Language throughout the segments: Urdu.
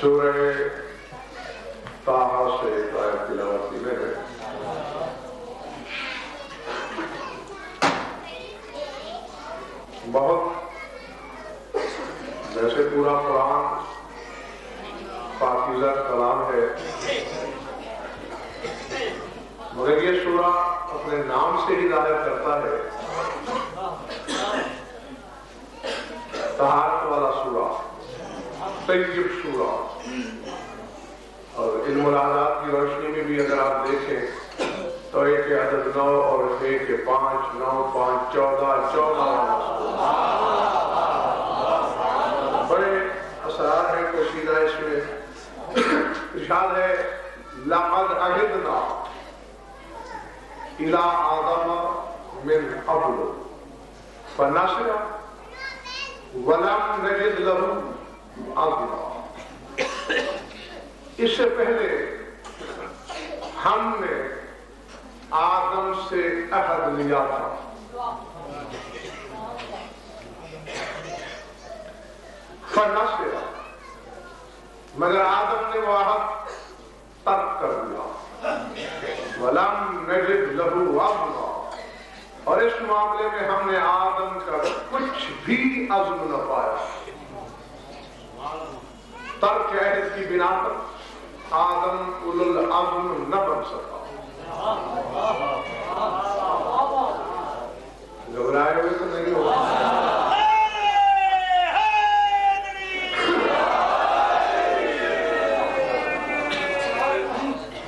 سورہ طٰہٰ سے ایک آیت تلاوت کی میں نے بہت ویسے پورا قرآن پاکیزہ کلام ہے، مگر یہ سورہ اپنے نام سے ہی ظاہر کرتا ہے طہارت والا سورہ، طیب سورہ. اور ان ملاحظات کی روشنی میں بھی اگر آپ دیکھیں تو ایک کے عدد 9 اور ایک کے 5 9 5 14 بڑے اثرات ہیں کشیدہ اس میں. ارشاد ہے لَقَدْ عَهِدْنَا إِلَىٰ آدَمَ مِنْ قَبْلُ فَنَسِيَ وَلَمْ نَجِدْ لَهُ عَزْمًا. اس سے پہلے ہم نے آدم سے عہد لیا تھا، فنسیا، مگر آدم نے وہ عہد ترک کر دیا. وَلَمْ نَجِدْ لَهُ عَزْمًا، اور اس معاملے میں ہم نے آدم کا کچھ بھی عزم نہ پایا. ترک عہد کی بنا پر آدم اولو العزم نہ بن سکا. گھبرائے ہوئے تو نہیں ہوگا.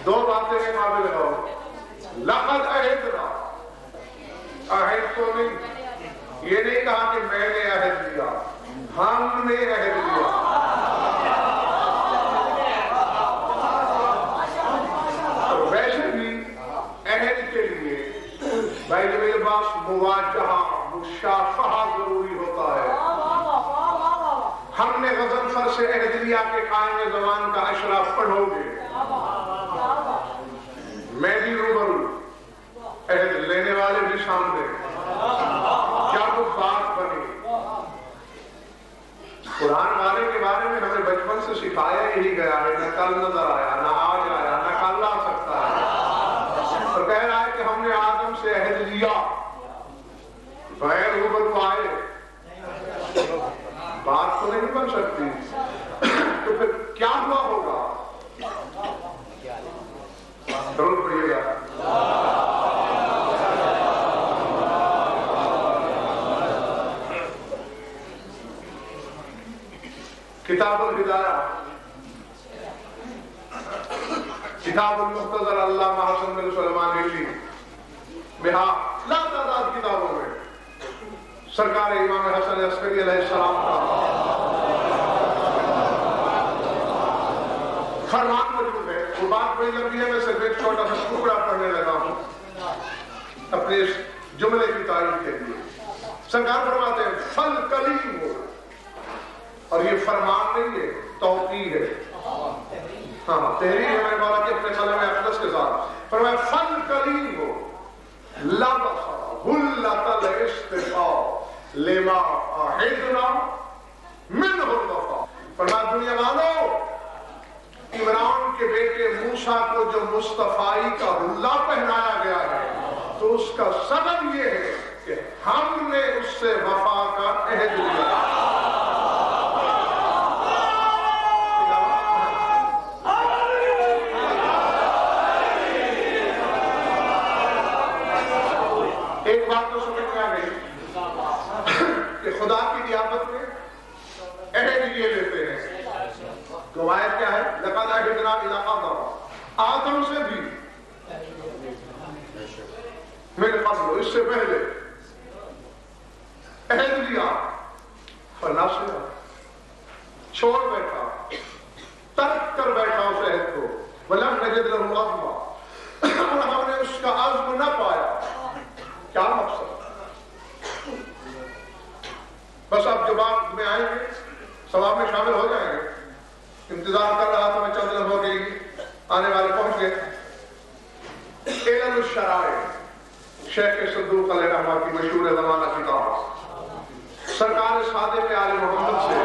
دو باتیں کے قابل ہو. لقد عہدنا، عہد تو نہیں، یہ نہیں کہا کہ میں نے عہد لیا، ہم نے عہد لیا. بھائی جب میرے پاس مواجہہ مشافہہ ضروری ہوتا ہے. ہم نے غضنفر سے عہد لیا کہ قائم زمان کا عشرہ پڑھو گے، میں بھی روبرو، عہد لینے والے بھی سامنے. جب وہ بات بنی، قرآن والے کے بارے میں ہمیں بچپن سے سکھایا یہی گیا ہے، نہ کل نظر آیا، نہ آج آیا، نہ کل آ سکتا ہے. اور کہہ رہا ہے کہ ہم نے آدم سے عہد لیا، بغیر روبرو آئے بات تو نہیں بن سکتی. تو پھر کیا ہوا ہوگا؟ درود پڑھیے گا. کتاب الہدایہ، کتاب المختصر علامہ حسن بن سلیمان نیلی بہا لا تعداد کتابوں میں سرکار امام حسن عسکری علیہ السلام کا فرمان موجود ہے. وہ بات بڑی لمبی ہے، میں صرف ایک چھوٹا سا ٹکڑا پڑھنے لگا ہوں اپنے اس جملے کی تعریف کے لیے. سرکار فرماتے ہیں فل کلیم ہو، اور یہ فرمان نہیں ہے، توقیع ہے. ہاں تحریر ہے میں بولا کہ اپنے قلم اقدس کے ساتھ فرمایا فل کلیم ہو لبسا غلت الاستفاء لما عہدنا منہ الوفا. فرمایا دنیا والو، عمران کے بیٹے موسیٰ کو جو مصطفائی کا حلہ پہنایا گیا ہے تو اس کا سبب یہ ہے کہ ہم نے اس سے وفا کا عہد لیا. ایک بات تو سمجھ میں آ گئی کہ خدا کی نیابت میں عہد یہ لیتے ہیں. تو آیت کیا ہے؟ لقد عہدنا الی آدم، آدم سے بھی میرے قبل، اس سے پہلے عہد لیا. فنسیا، چھوڑ بیٹھا، ترک کر بیٹھا اس عہد کو. ولم نجد لہ عزما، اور ہم نے اس کا عزم نہ پایا. کیا مقصد؟ بس آپ جب آپ میں آئیں گے ثواب میں شامل ہو جائیں گے. انتظار کر رہا تھا میں چند لمحوں کے لیے، آنے والے پہنچ گئے. علل الشرائع، شیخ صدوق علیہ رحمہ کی مشہور زمانہ کتاب، سرکار صادق آل محمد سے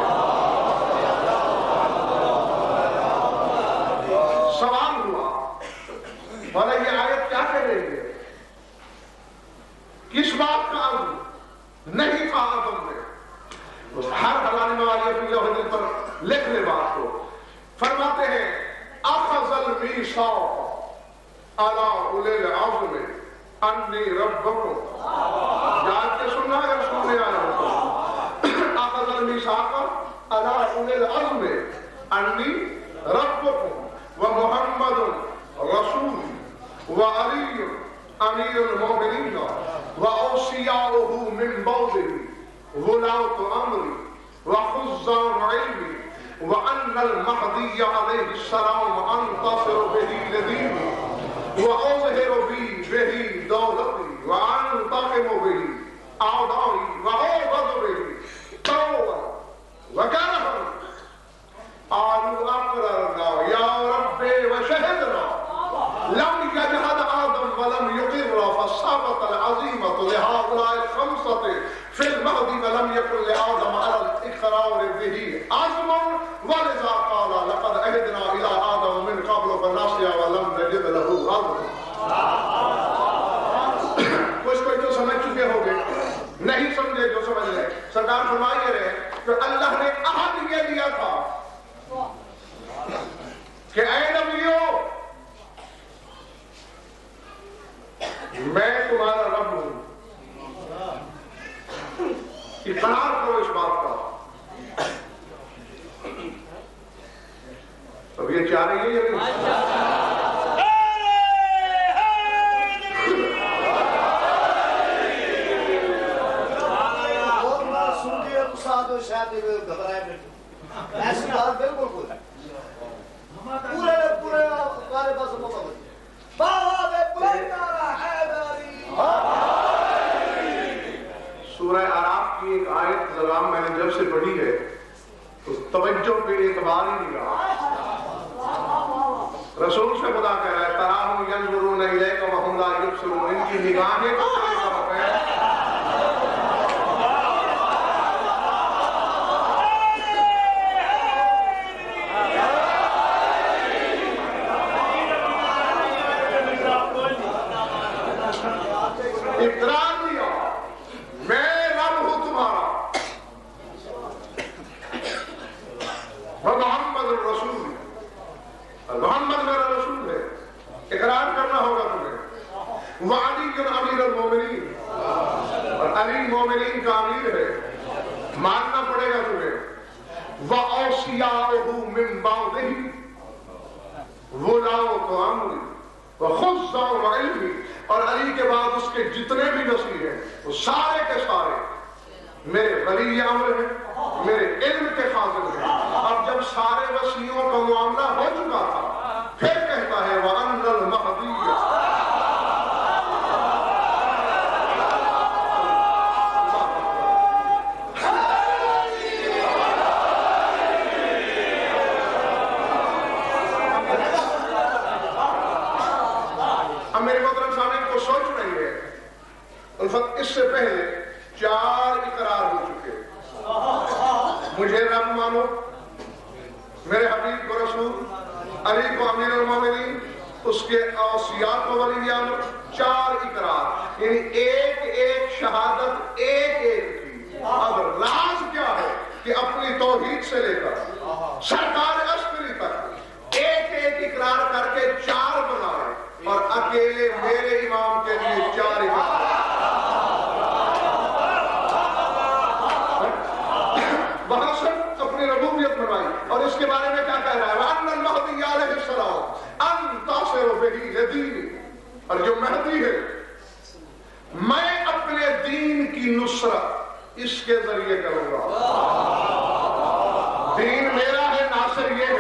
لکھ لے بات کو. فرماتے ہیں اخذ المیثاق علی اولی العزم انی ربکم. یاد کے سننا اگر سننے آیا ہو. اخذ المیثاق علی اولی العزم انی ربکم ومحمد رسول وعلی امیر المومنین واوصیاؤہ من بعدہ ولاۃ امری وخزان علمی وأن المهدي عليه السلام أنتصر به لديني وأظهر به دولتي وأنتقم به أعدائي وأعبد به طوعا وكرها. قالوا أقررنا يا ربي وشهدنا لم يجهد آدم ولم يقر فالصابت العظيمة لهؤلاء الخمسة في المهدي ولم يكن لآدم على الإقرار به عزم ولذا قال لقد عهدنا إلى آدم من قبل فنسي ولم نجد له عزما. کچھ کوئی تو سمجھ چکے ہوگے, نہیں سمجھے جو سمجھ لے. سرکار فرمائیے رہے کہ اللہ نے عہد یہ دیا تھا کہ اے نبیوں میں تمہارا رب ہوں. اقرار کرو اس بات کا. اب یہ چاہ رہی ہے یا نہیں؟ ایسی بات بالکل پورے کارے پاس مقابل سورہ اعراف کی ایک آیت ذرا میں نے جب سے پڑھی ہے تو توجہ پہ اعتبار ہی نہیں رہا. رسول سے خدا کہہ رہا ہے تراہم ینظرون الیک وہم لا یبصرون. ان کی نگاہیں تو تیری طرف ہیں. اقرار دیا میں رب ہوں تمہارا محمد الرسول. محمد میرا رسول ہے. اقرار کرنا ہوگا تمہیں. وعلی امیر المومنین, اور علی مومنین کا امیر ہے, ماننا پڑے گا تمہیں. وَأَوْصِيَاؤُهُ مِن بَعْدِهِ وَلَاؤُ امری وَخُزَّاءُ عِلْمِ. اور علی کے بعد اس کے جتنے بھی وصی ہیں وہ سارے کے سارے میرے ولی امر ہیں, میرے علم کے خازن ہیں. اب جب سارے وصیوں کا معاملہ ہو چکا تھا پھر کہتا ہے وَأَنَّ الْمَهْدِيَّ. اب میرے محترم سامعین کو سوچ رہی ہے الفت اس سے پہلے 4 اقرار ہو چکے. مجھے رب مانو, میرے حبیب کو رسول, علی کو امیر المومنین, اس کے اوصیاء کو ولی امر. 4 اقرار, یعنی ایک ایک شہادت ایک ایک کی. اب راز کیا ہے کہ اپنی توحید سے لے کر سرکار عسکری تک ایک ایک اقرار کر کے 4 بنائے اور اکیلے میرے امام کے لیے 4 اقرار. وہاں سے اپنی ربوبیت بنوائی اور اس کے بارے میں کیا کہہ رہا ہے وَأَنَّ الْمَهْدِيَّ عَلَيْهِ السَّلَامُ أَنْتَصِرُ بِهِ لِدِينِي. اور جو مہدی ہے میں اپنے دین کی نصرت اس کے ذریعے کروں گا. دین میرا ہے, ناصر یہ ہے.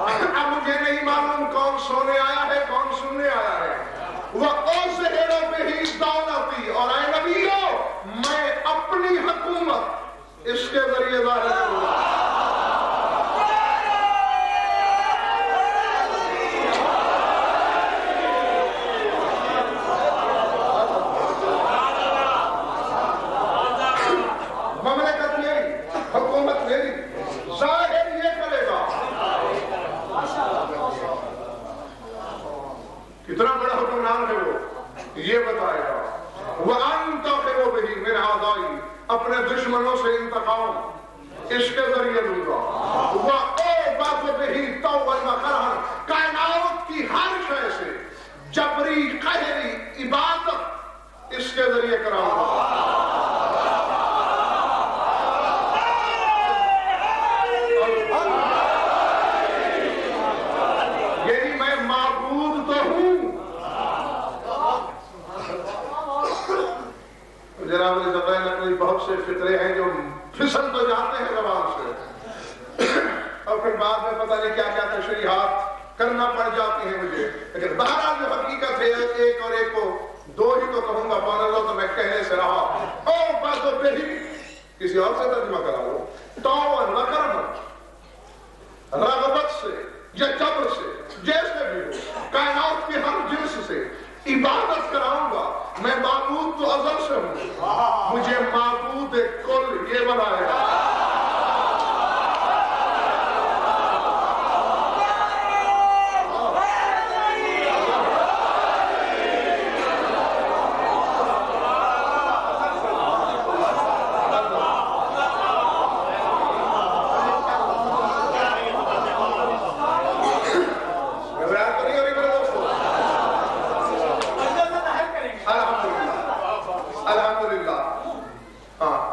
اب مجھے نہیں معلوم کون سونے آیا ہے کون سننے آیا ہے. وَأَظْهِرُ بِهِ دَوْلَتِي. اور اے نبیو میں اپنی حکومت اس کے ذریعے ظاہر کروں گا. اس کے ذریعے دوں گا. وَأُعْبَدُ بِهِ طَوْعًا وَكَرْهًا. کائنات کی ہر شے سے جبری قہری عبادت اس کے ذریعے کراؤں گا. یعنی میں معبود تو ہوں. جناب زبان نقلی بہت سے فطرے ہیں جو پھسل تو جاتے ہیں زبان سے اور پھر بعد میں پتہ نہیں کیا کیا تشریحات کرنا پڑ جاتی ہیں مجھے. لیکن بہرحال جو حقیقت ہے ایک اور ایک کو دو ہی تو کہوں گا. پانا لو تو میں کہنے سے رہا. او بات و بہی کسی اور سے ترجمہ کرا لو. طوعاً وکرہاً رغبت سے یا جبر سے جیسے بھی ہو کائنات کی ہر جنس سے عبادت کراؤں گا. میں معبود تو ازل سے ہوں. مجھے معبود کل یہ بنائے گا.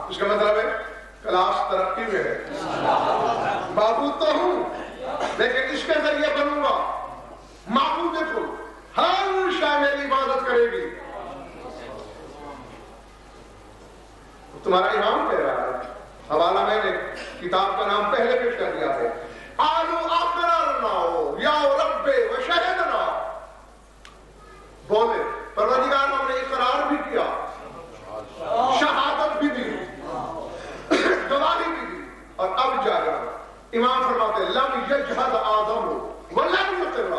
اس کا مطلب ہے کلاس ترقی میں ہے. معبود تو ہوں لیکن اس کے ذریعے بنوں گا معبود کل. ہر شے میری عبادت کرے گی. تمہارا امام کہہ رہا ہے. حوالہ میں نے کتاب کا نام پہلے پیش کر دیا ہے. آلو اقررنا یا رب و شہدنا. بولے پروردگار ہم نے اقرار بھی کیا شہادت بھی دی گواہی بھی دی اور اب جا رہا. امام فرماتے لم یجحد آدم ولم یقر.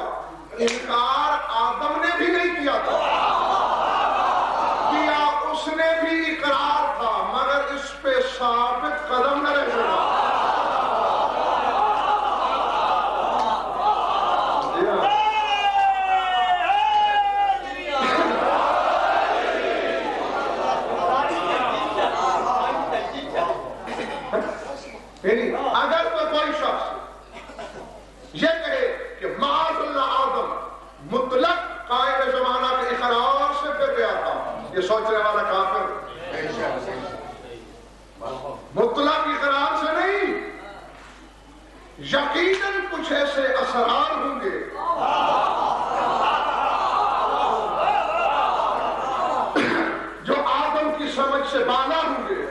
انکار آدم نے بھی نہیں کیا تھا. کیا اس نے بھی اقرار تھا مگر اس پہ ثابت قدم نہ رہ سکا. اگر تو کوئی شخص یہ کہے کہ معاذ اللہ آدم مطلق قائم زمانہ کے اقرار سے پھر گیا تھا, یہ سوچنے والا کافر. مطلق اقرار سے نہیں, یقیناً کچھ ایسے اسرار ہوں گے جو آدم کی سمجھ سے بالا ہوں گے.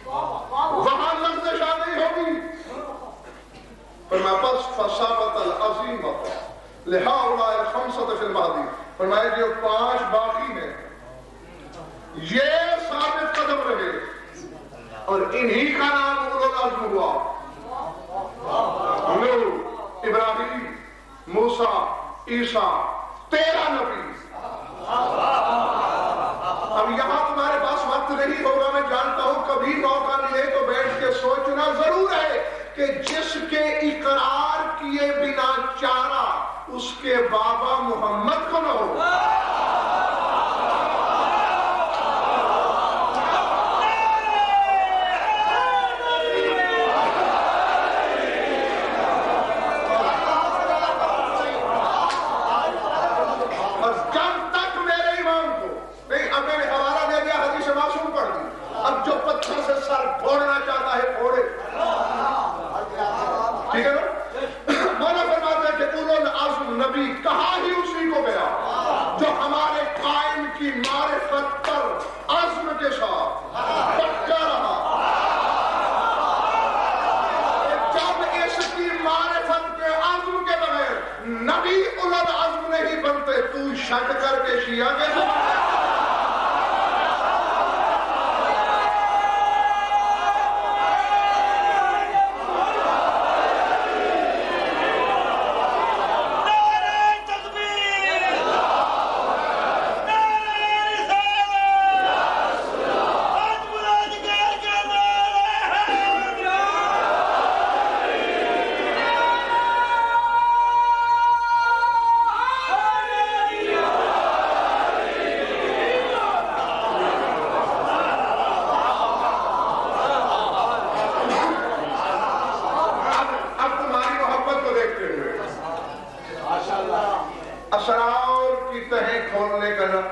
وہاں لغزشہ نہیں ہوگی. فرمایا پس فصابت العظیمت لہؤلاء الخمسۃ فی المہدی. فرمایا جو 5 باقی ہیں یہ ثابت قدم رہے اور انہی کا نام اولو العزم ہوا. نوح, ابراہیم, موسیٰ, عیسیٰ, 13 نبی. اب یہاں تمہارے پاس وقت نہیں ہوگا, میں جانتا ہوں. کبھی موقع ملے تو بیٹھ کے سوچنا ضرور ہے کہ جس کے اقرار کیے بنا چارہ اس کے بابا محمد کو نہ ہو. اب جو پتھر سے سر پھوڑنا چاہتا ہے پھوڑے. ٹھیک ہے نا. مولا فرماتا ہے کہ اولو العزم نبی کہا ہی اسی کو گیا جو ہمارے قائم کی معرفت پر عزم کے ساتھ پکا رہا. جب اس کی معرفت کے عزم کے بغیر نبی اولو العزم نہیں بنتے, تو شک کر کے شیعہ کے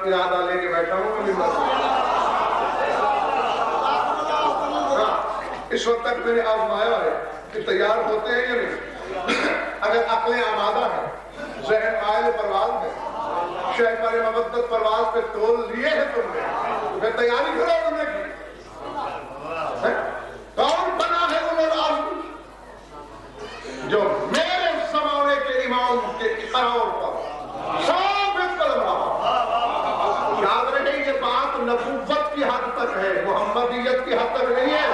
ارادہ لے کے بیٹھا ہوں میں ممبر پہ. اس وقت تک میں نے آزمایا ہے کہ تیار ہوتے ہیں یا نہیں. اگر عقلیں آمادہ ہیں, ذہن مائل پرواز ہے, شہپر مودت پرواز پہ تول لیے ہیں تم نے, تو پھر تیاری کرو انہوں نے کی. کون بنا ہے انہوں العزم جو میرے زمانے کے امام کے اقرار پر ثابت قدم رہا. یاد رہے یہ بات نبوت کی حد تک ہے, محمدیت کی حد تک نہیں ہے.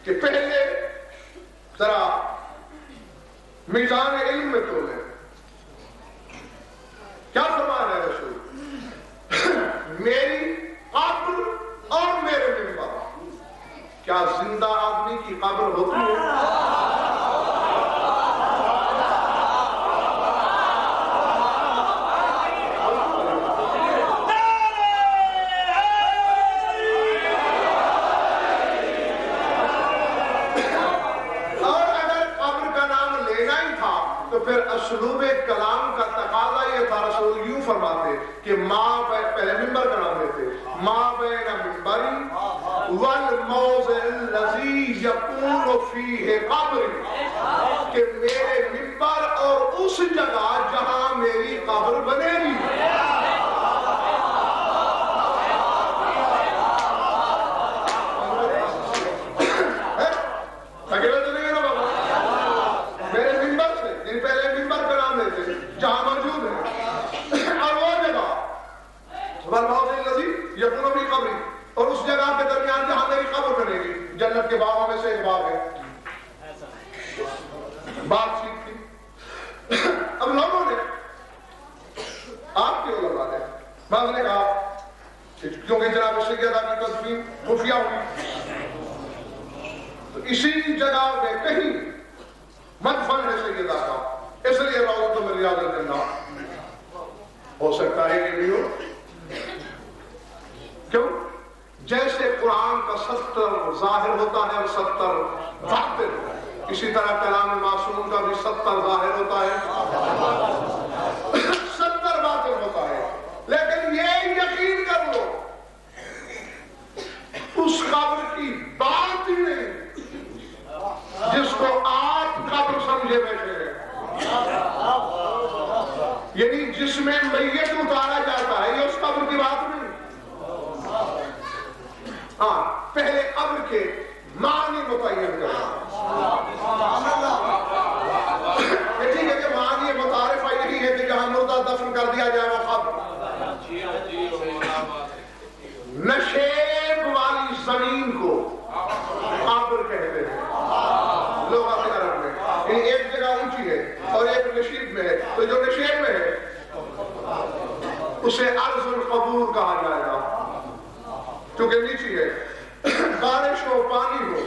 کہ پہلے ذرا میزان علم میں تولے. کیا فرما رہے رسول؟ میری قبر اور میرے منبر. کیا زندہ آدمی کی قبر ہوتی ہے؟ پھر اسلوب کلام کا تقاضا یہ تھا. رسول یوں فرماتے کہ پہلے منبر کا نام لیتے ما بین منبری والموضع الذی یکون فیہ قبری، کہ میرے منبر اور اس جگہ جہاں میری قبر بنے گی. جہاں موجود ہے اور وہ جگہ والموضع الذی یکون فیہ قبری، اور اس جگہ کے درمیان جہاں میری قبر بنے گی. جنت کے باغوں میں سے ایک باغ ہے. بات ٹھیک تھی. اب لوگوں نے آپ کے علماء نے بعض نے کہا کیونکہ جناب سیدہ کی تدفین خفیہ ہوئی تو اسی جگہ میں کہیں مدفن ہے سیدہ کا، اس لیے روضۃ من ریاض الجنہ. ہو سکتا ہے یہ بھی ہو. کیوں؟ جیسے قرآن کا 70 ظاہر ہوتا ہے اور 70 باطن، اسی طرح کلام معصوم کا بھی 70 ظاہر ہوتا ہے 70 باطن ہوتا ہے. لیکن یہ یقین کر لو اس قبر کی بات ہی نہیں جس کو آپ قبر سمجھے بیٹھے ہیں، یعنی جس میں میت اتارا جاتا ہے، یہ اس قبر کی بات نہیں. ہاں، پہلے قبر کے معنی متعین کرنا. یہ ٹھیک ہے کہ معنی متعارفہ یہی ہے کہ جہاں مردہ دفن کر دیا جائے وہ قبر. نشیب والی زمین کو قبر کہتے ہیں لغت عرب میں. یعنی ایک جگہ اونچی ہے اور ایک نشیب میں ہے، تو جو نشیب میں ہے اسے ارض القبور کہا جائے گا کیونکہ نیچی ہے. بارش ہو، پانی ہو،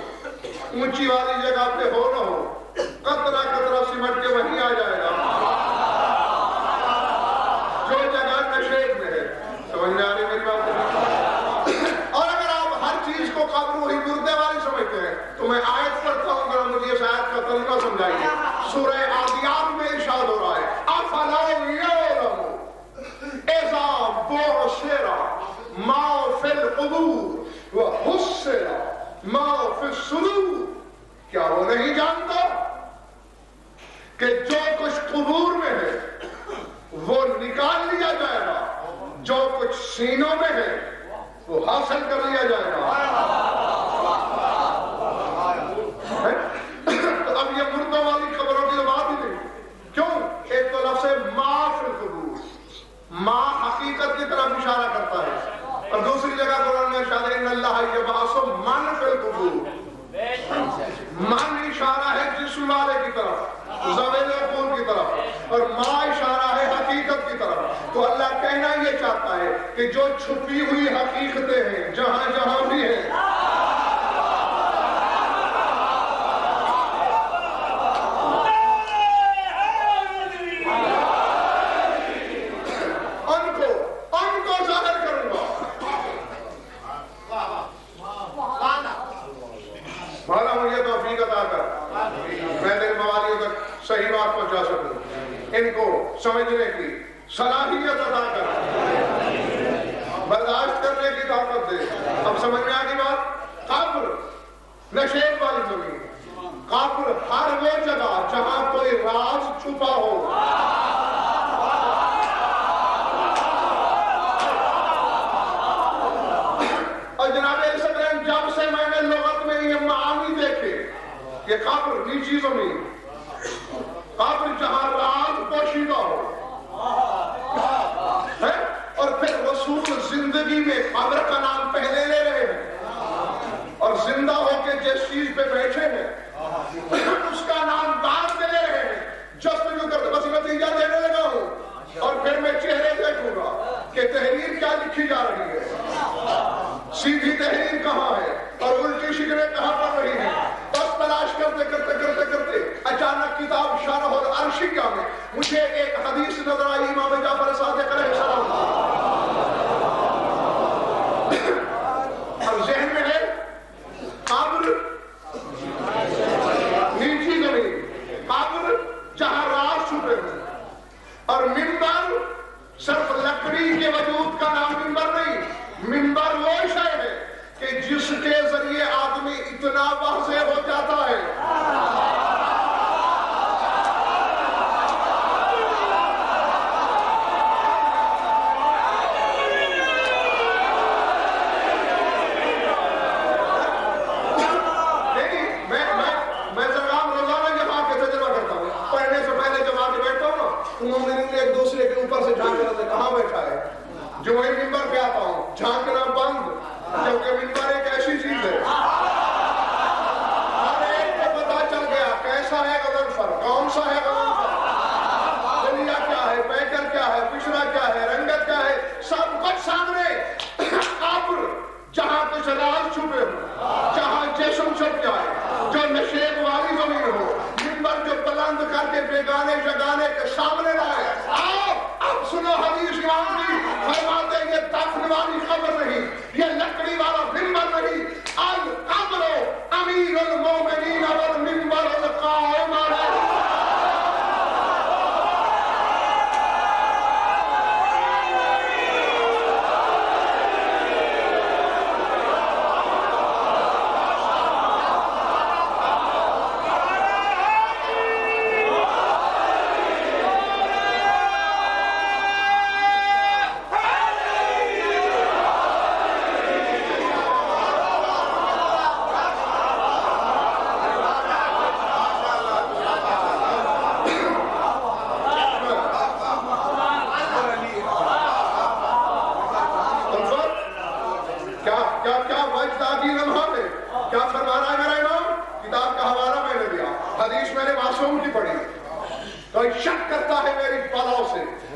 اونچی والی جگہ پہ ہو نہ ہو، قطرہ قطرہ سمٹ کے وہیں آ جائے گا جو جگہ نشیب میں ہے. سمجھ میں آ رہی میری بات؟ اور اگر آپ ہر چیز کو قبر وہی مردے والی سمجھتے ہیں تو میں آیت پڑھتا ہوں، ذرا مجھے اس آیت کا ترجمہ سمجھائیے. سورہ عادیات میں ارشاد ہو رہا ہے افلا یعلم اذا بعثر ما فی القبور وحصر ما فی الصدور. کیا وہ نہیں جانتا کہ جو کچھ قبور میں ہے وہ نکال لیا جائے گا، جو کچھ سینوں میں ہے وہ حاصل کر لیا جائے گا. تو اب یہ مردوں والی خبروں کی بات ہی نہیں. کیوں؟ ایک تو لفظ ہے ما فی القبور، ما حقیقت کی طرف اشارہ کرتا ہے، اور دوسری جگہ قرآن میں ارشاد ہے ان اللہ یبعث من فی القبور. من اشارہ ہے جسم والے کی طرف، ذویل عقول کی طرف، اور ما اشارہ ہے حقیقت کی طرف. تو اللہ کہنا یہ چاہتا ہے کہ جو چھپی ہوئی حقیقتیں ہیں جہاں جہاں بھی ہیں، ان کو ظاہر کروں گا. مولا مجھے توفیق عطا کر میں دل موالیوں تک صحیح بات پہنچا سکوں، ان کو سمجھنے کی صلاحیت عطا کر، برداشت کرنے کی طاقت دے. اب سمجھ میں آگی بات؟ قبر نشیب والی زمین، قبر ہر وہ جگہ جہاں کوئی راز چھپا ہو. اور جناب صدرین جب سے میں نے لغت میں یہ معانی دیکھے کہ قبر نیچی زمین، قبر جہاں راز پوشیدہ ہو، اور پھر رسول زندگی میں قبر کا نام پہلے لے رہے ہیں اور زندہ ہو کے جس چیز پہ اچانک کتاب شرح العرشیہ میں مجھے ایک حدیث نظر آئی امام جعفر صادق علیہ السلام، اور ذہن میں ہے قبر نیچی زمین، قبر جہاں راز چھپے ہوئے، اور منبر صرف لکڑی کے وجود کا نام منبر نہیں، منبر وہ شے ہے کہ جس کے ذریعے آدمی اتنا واضح ہو جاتا ہے ایک دوسرے کے اوپر سے جھانکنا سے کہاں بیٹھا ہے، جو وہی منبر پہ آتا ہوں جھانکنا بند، کیونکہ منبر ایک ایسی چیز ہے ہر ایک کو پتا چل گیا کیسا ہے غضنفر، کون سا ہے غضنفر، دنیا کیا ہے، پیکر کیا ہے، پچھڑا کیا ہے، رنگت کیا ہے، سب کچھ سامنے۔ قبر جہاں کچھ راز چھپے ہو، جہاں جسم چھپ جائے، جو نشیب والی زمین ہو، منبر جو بلند کر کے بیگانے جگانے کے سامنے لائے۔ آؤ اب سنو حدیث امام کی، فرماتے ہیں یہ دفن والی قبر نہیں، یہ لکڑی والا منبر نہیں، القبر امیر المومنین والمنبر القائم علیہ۔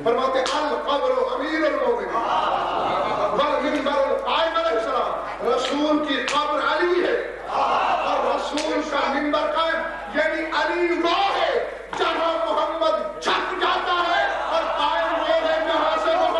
فرماتے القبر امیر المومنین والمنبر القائم علیہ السلام، رسول کی قبر علی ہے اور رسول کا منبر قائم، یعنی علی وہ ہے جہاں محمد چھپ جاتا ہے اور قائم وہ ہے جہاں سے محمد۔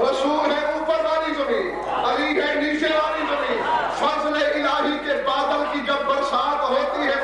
رسول ہے اوپر والی زمین، علی ہے نیچے والی زمین، فضل الہی کے بادل کی جب برسات ہوتی ہے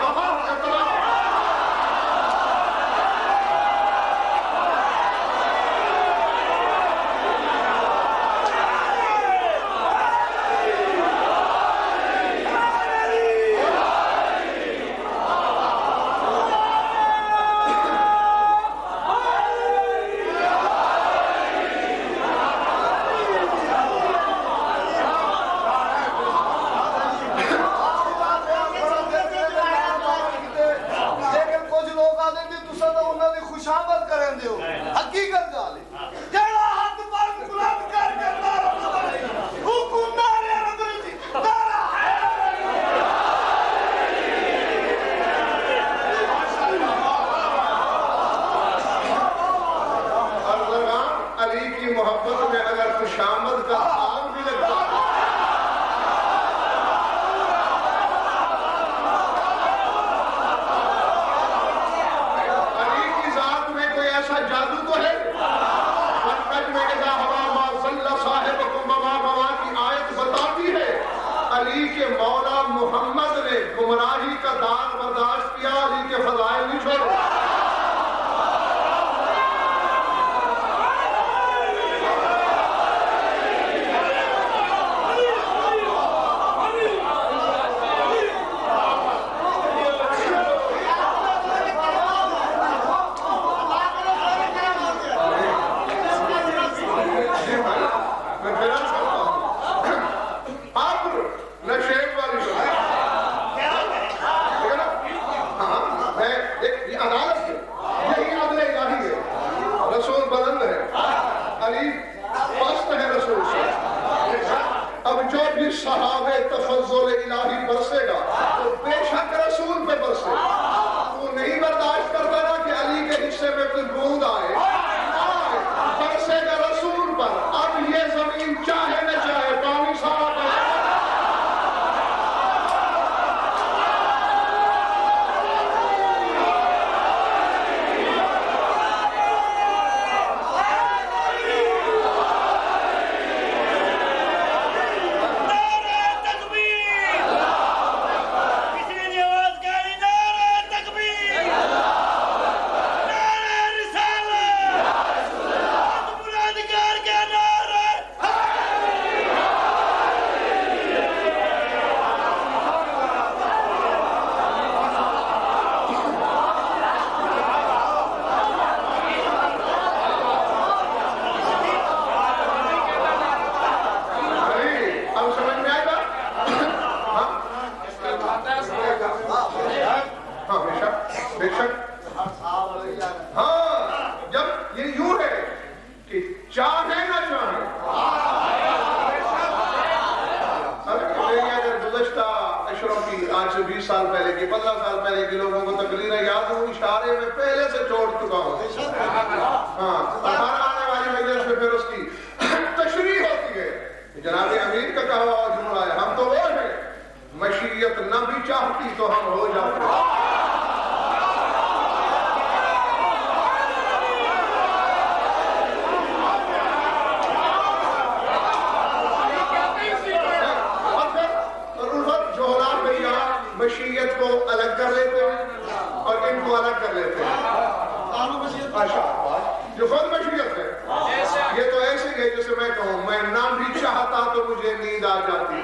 کے مولا محمد نے گمراہی کا داغ برداشت کیا، علی کے فضائل نہیں چھوڑے۔ صحابہ تفضل الہی برسے گا تو بے شک رسول پہ برسے گا۔ تو نہیں برداشت کرتا نا کہ علی کے حصے میں کوئی بوند آئے، برسے گا رسول پر۔ اب یہ زمین چاہے نہ چاہے پانی سارا سال پہلے کی 15 سال پہلے کی لوگوں کو تقریریں یاد ہوں، اشارے میں پہلے سے چھوڑ چکا ہوں۔ ہر آنے والی مجلس میں پھر اس کی تشریح ہوتی ہے۔ جناب امیر کا کہا ہوا جملہ ہے، ہم تو وہ ہیں مشیت نہ بھی چاہتی تو ہم ہو جاتے۔ مشیت کو الگ کر لیتے ہیں اور ان کو الگ کر لیتے ہیں۔ جو خود مشیت ہے یہ تو ایسے ہی ہے جیسے میں کہوں میں نہ بھی چاہتا تو مجھے نیند آ جاتی۔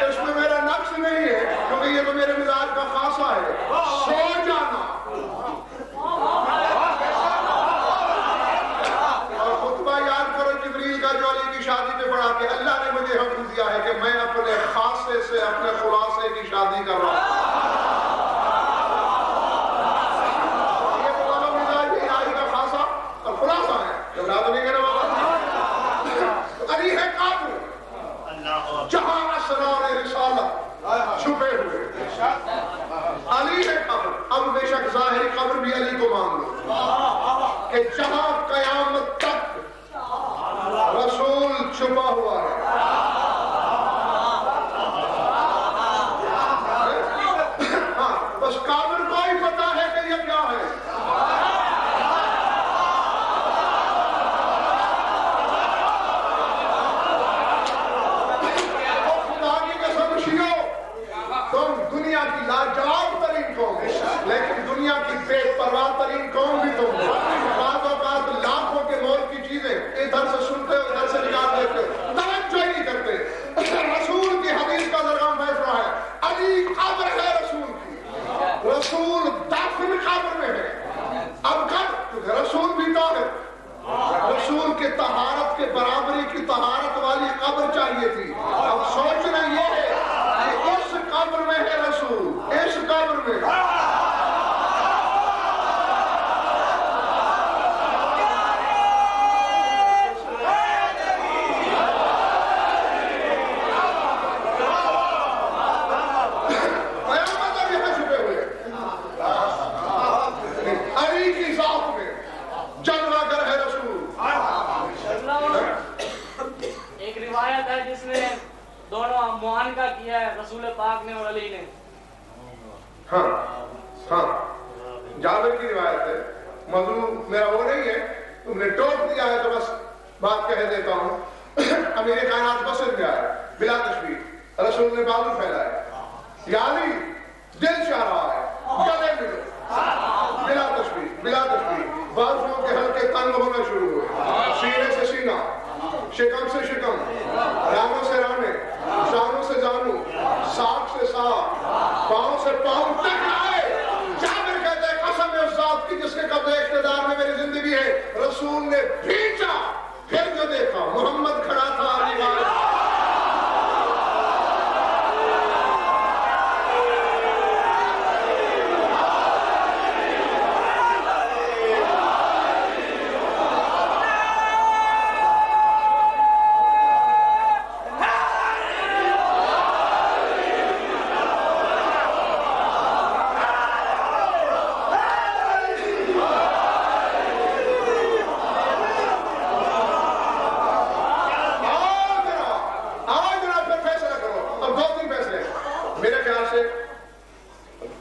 اس میں میرا نقص نہیں ہے کیونکہ یہ تو میرے مزاج کا خاصہ ہے۔ سو جانا شادی پہ پڑھا کہ اللہ نے مجھے حکم دیا ہے کہ میں اپنے خاصے سے اپنے خلاصے کی شادی کر رہا ہوں۔ یہ تو والا مزاج الہی کا خاصہ اور خلاصہ ہے، جب رات نہیں کہنے والا علی ہے قابل جہاں اسرار رسالت چھپے ہوئے، علی ہے قبر۔ اب بے شک ظاہری قبر بھی علی کو مان لو کہ جہاں قیامت تک رسول چھپا ہوا ہے۔ ہاں بس قابر کو ہی پتا ہے کہ یہ کیا ہے۔ خدا کی قسم شیعو، تم دنیا کی لاجواب ترین قوم لیکن دنیا کی بے پرواہ ترین قوم بھی تم ہو۔ بعض اوقات لاکھوں کے مول کی چیزیں ادھر سے سنتے ہو ادھر سے نکال دیتے ہو، توجہ ہی نہیں کرتے۔ رسول کی حدیث کا درگام فیصلہ ہے علی قبر ہے رسول کی، رسول دفن قبر میں ہے۔ اب کب؟ کیونکہ رسول بھی طاہر، رسول کے طہارت کے برابری کی طہارت والی قبر چاہیے تھی۔ اب سوچنا یہ ہے کہ اس قبر میں ہے رسول، اس قبر میں معانقہ کیا ہے رسول پاک نے اور علی نے۔ ہاں ہاں جابر کی روایت ہے، موضوع میرا وہ نہیں ہے، تم نے ٹوک دیا ہے تو بس بات کہہ دیتا ہوں۔ امیر کائنات بصر میں آئے بلا تشبیہ، رسول نے بازو پھیلائے، یا علی دل چاہ رہا ہے گلے ملو، بلا تشبیہ بلا تشبیہ، بازوؤں کے حلقے تنگ ہونا شروع ہوئے، سینے سے سینہ، شکم سے شکم، رانوں سے رانے، جانوں سے جانوں، ساکھ سے ساکھ، پاؤں سے پاؤں ٹکرائے۔ جابر کہتے ہیں قسم ہے اس ذات کی جس کے قبضے اقتدار میں میری زندگی ہے، رسول نے بھیجا، پھر جو دیکھا محمد کھڑا تھا علی غالب۔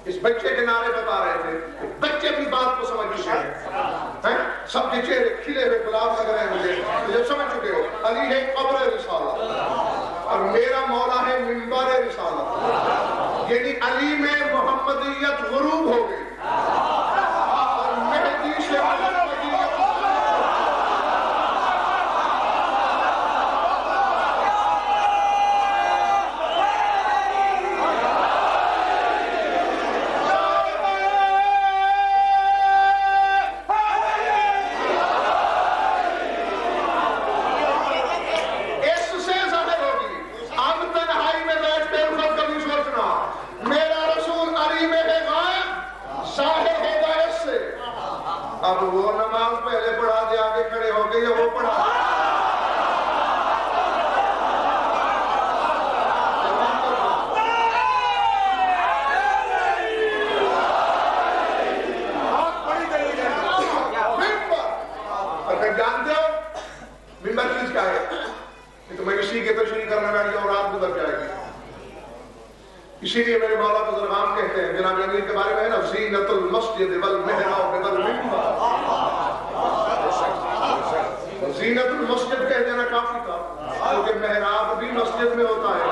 اس بچے کے نعرے بتا رہے تھے، بچے بھی بات کو سمجھ چکے ہیں، سب کے چہرے کھلے ہوئے گلاب لگ رہے ہیں مجھے، جب سمجھ چکے ہو علی ہے قبر رسالہ اور میرا مولا ہے منبر رسالہ، یعنی علی میں محمدیت غروب ہو گئی اور مہدی سے محمدیت اب وہ نماز پہلے پڑھا دے آگے کھڑے ہو گئے یا وہ پڑھا اگر جانتے ہو ممبر چیز کیا ہے، تو میں اسی کے تشریح کرنے بیٹھ گیا اور رات گزر جائے گی۔ اسی لیے میرے مولا بزرگان کہتے ہیں جناب امیر کے بارے میں ہے نا، زینت المسجد والمحراب والمنبر، زینت المسجد کہہ دینا کافی تھا کیونکہ محراب بھی مسجد میں ہوتا ہے،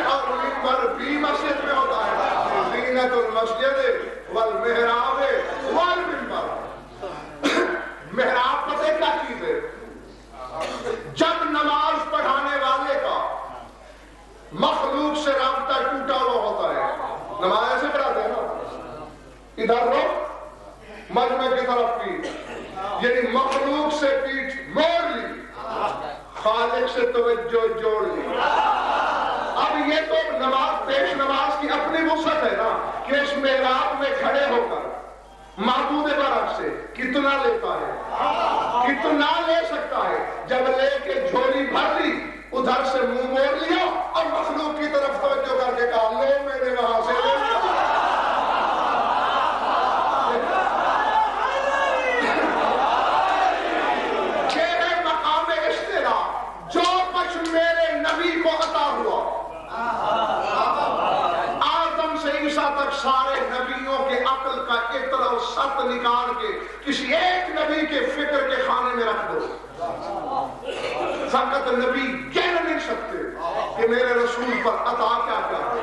اور منبر بھی مسجد میں ہوتا ہے، زینت المسجد والمحراب والمنبر۔ محراب پتہ کیا چیز ہے؟ جب نماز پڑھانے والے کا مخلوق سے رابطہ ٹوٹا ہوا ہوتا ہے، نماز ایسے پڑھاتے ہیں نا، ادھر رخ مجمع کی طرف کی، یعنی مخلوق سے پیٹھ موڑ لی، خالق سے توجہ جوڑ لی۔ اب یہ تو نماز پیش نماز کی اپنی وسعت ہے نا کہ اس محراب میں کھڑے ہو کر معبود برحق سے کتنا لیتا ہے، کتنا لے سکتا ہے، جب لے کے جھولی بھر لی ادھر سے منہ موڑ لیا اور مخلوق کی طرف توجہ کر کے کہا لو میں نے وہاں سے لے لیا۔ یہ ہے مقام اشتراک جو کچھ میرے نبی کو عطا ہوا، آدم سے عیسیٰ تک سارے نبیوں کے عقل کا عطر اور ست نکال کے کسی ایک نبی کے فکر کے خانے میں رکھ دو، فقط نبی کہہ نہیں سکتے کہ میرے رسول پر عطا کیا کیا ہے،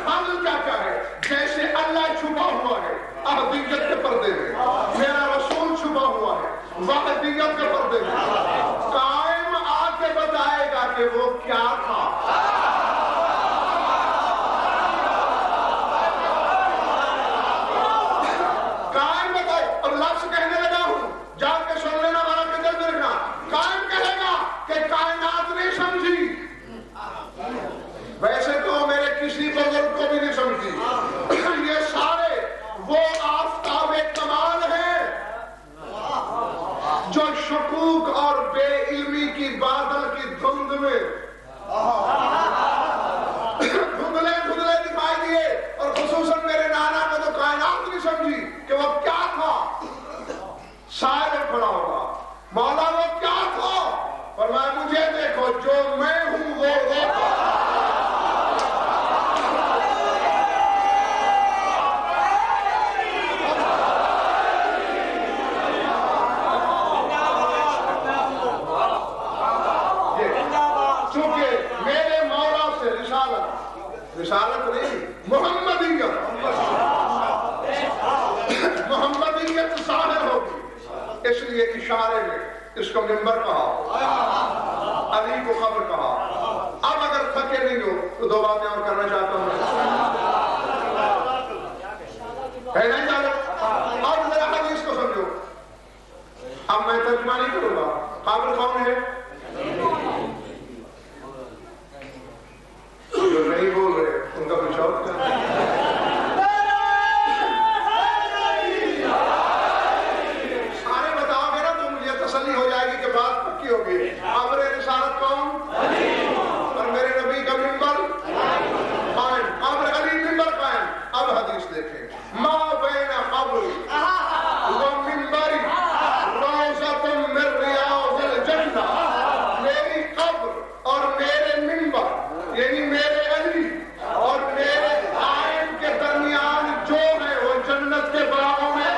فضل کیا کیا ہے۔ جیسے اللہ چھپا ہوا ہے احدیت کے پردے میں، میرا رسول چھپا ہوا ہے وحدیت کے پردے میں، قائم آ کے بتائے گا کہ وہ کیا تھا۔ قائم بتائے، اور لفظ کہنے لگا ہوں جا کے سن لینا والا کے دل میں رکھنا، قائم کہے گا کہ کائنات نہیں سمجھی، ویسے تو میرے کسی بزرگ کو بھی نہیں سمجھی، یہ سارے وہ آفتاب کمال ہیں جو شکوک اور بے علمی کی بادل کی دھند میں رسالت نہیں، محمدیت ظاہر ہوگی، اس لیے اشارے میں اس کو منبر کہا، علی کو قبر کہا۔ اب اگر تھکے نہیں ہو تو دو باتیں اور کرنا چاہتا ہوں ہے نہیں جانا۔ اب ذرا حدیث کو سمجھو، اب میں ترجمہ نہیں کروں گا۔ قابل کون ہے؟ جو نہیں بول رہے ان کا کچھ اور کیا؟ سارے بتاؤ گے نا تو مجھے تسلی ہو جائے گی کہ بات پکی ہوگی۔ قبر رسالت کون؟ اور میرے نبی کا منبر قائم، قبر علی منبر قائم۔ اب حدیث دیکھیں، ما بین قبری و منبری روضۃ من ریاض الجنہ، میری قبر اور میرے منبر یعنی میرے علی اور میرے قائم کے درمیان جو ہے وہ جنت کے باغوں میں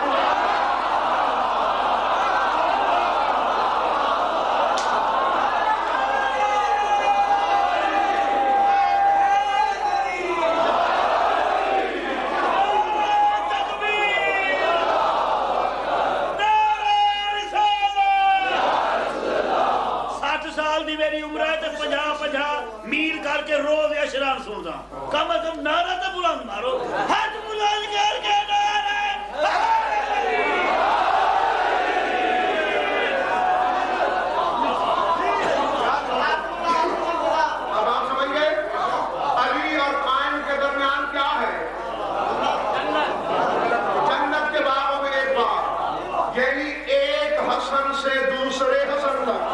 میل کر کے روز اشران سنتا، کم از کم نعرہ تو بلند مارو، ہاتھ بلند کر کے نعرہ اب آپ سمجھ گئے علی اور قائم کے درمیان کیا ہے؟ جنت کے باغوں میں ایک باغ، یعنی ایک حسن سے دوسرے حسن تک۔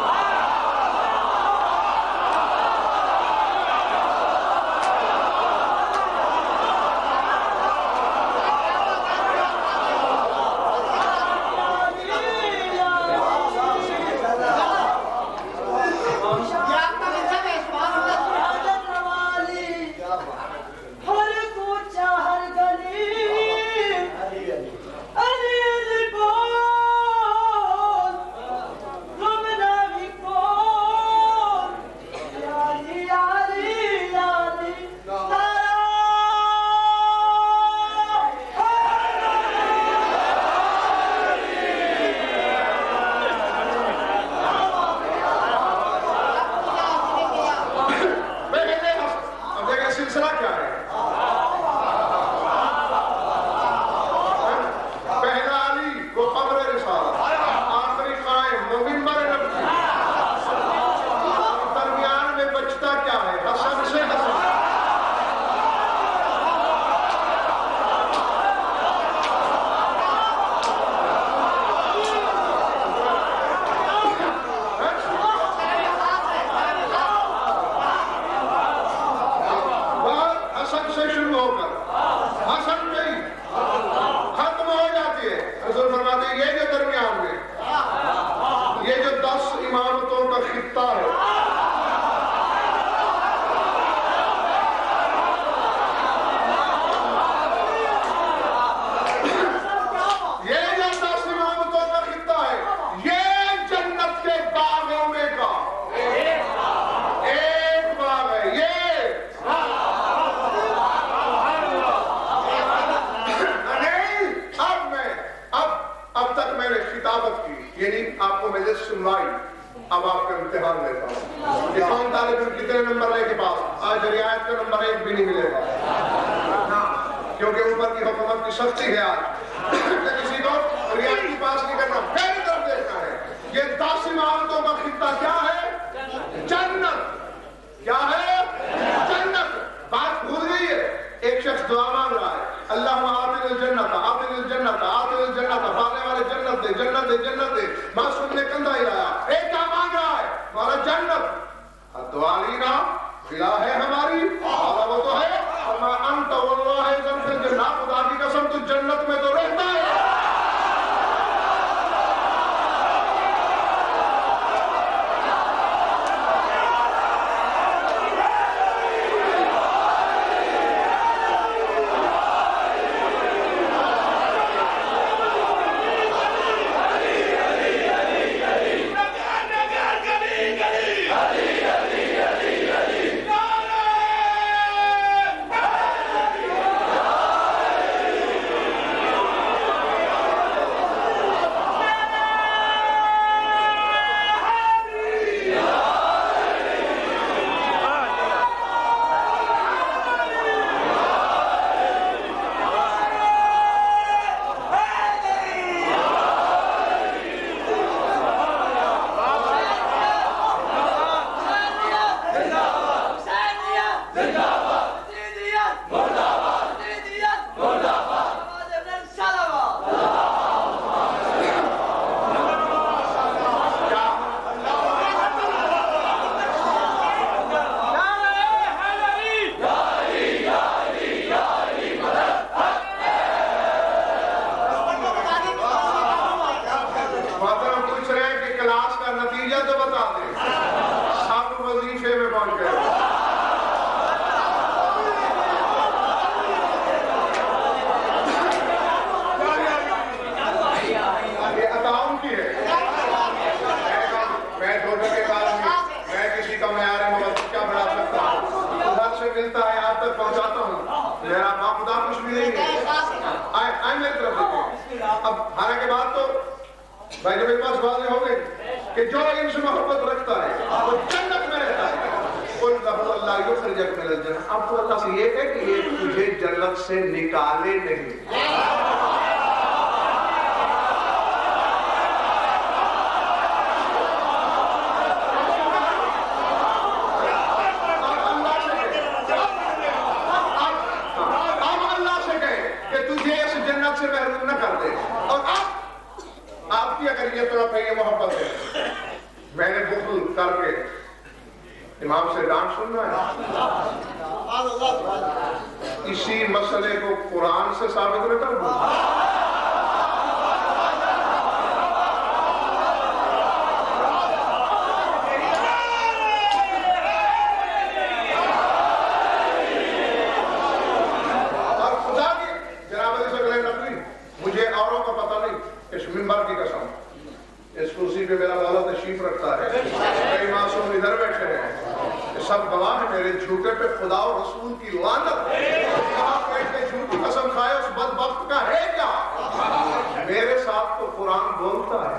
اب آپ کا امتحان لیتا ہوں کہ کون طالب علم کتنے نمبر لے کے پاس، آج رعایت کا نمبر 1 بھی نہیں ملے گا، کیونکہ اوپر کی حکومت کی سختی ہے آج کسی کو رعایت کی پاس نہیں کرنا، پہلی طرف دیکھنا ہے یہ 10 امامتوں کا خطہ کیا ہے؟ جنت۔ کیا ہے؟ جنت۔ بات بھول گئی ہے؟ ایک شخص دعا مانگ رہا ہے، اللہم آتنا الجنت آتنا الجنت آتنا الجنت، پانے والے جنت دے جنت دے جنت دے، معصوم نے کندھا ہلایا، ایک کیا مانگ رہا ہے؟ مولا جنت۔ دعا لینا خلا ہے ہماری، مولا وہ تو ہے، فرما انت واللہ اذن فی الجنہ، خدا کی قسم تو جنت میں تو رہتا ہے۔ ملتا ہے آپ تک پہنچاتا ہوں. میرا باپ خدا کچھ بھی نہیں ہے. آئے میری طرف دیکھیں. اب حالانکہ بات تو بھائی جب میرے پاس واضح ہو گئی کہ جو ان سے محبت رکھتا ہے وہ جنت میں رہتا ہے. اللہ یخرجک من الجنہ. اب تو اللہ سے یہ ہے کہ یہ تجھے جنت سے نکالے نہیں. سے محروم نہ کر دے. اور آپ کی اگر یہ طرف ہے یہ محبت ہے میں نے بخل کر کے امام سے ڈانٹ سننا ہے اسی مسئلے کو قرآن سے ثابت نہ کر دوں. ممبر کی قسم اس کرسی پہ میرا مولا تشریف رکھتا ہے, کئی معصوم ادھر بیٹھے ہیں, سب گواہ ہیں میرے جھوٹے پہ خدا و رسول کی لعنت. آپ بیٹھ کے جھوٹی قسم کھائے اس بدبخت کا ہے کیا؟ میرے ساتھ تو قرآن بولتا ہے.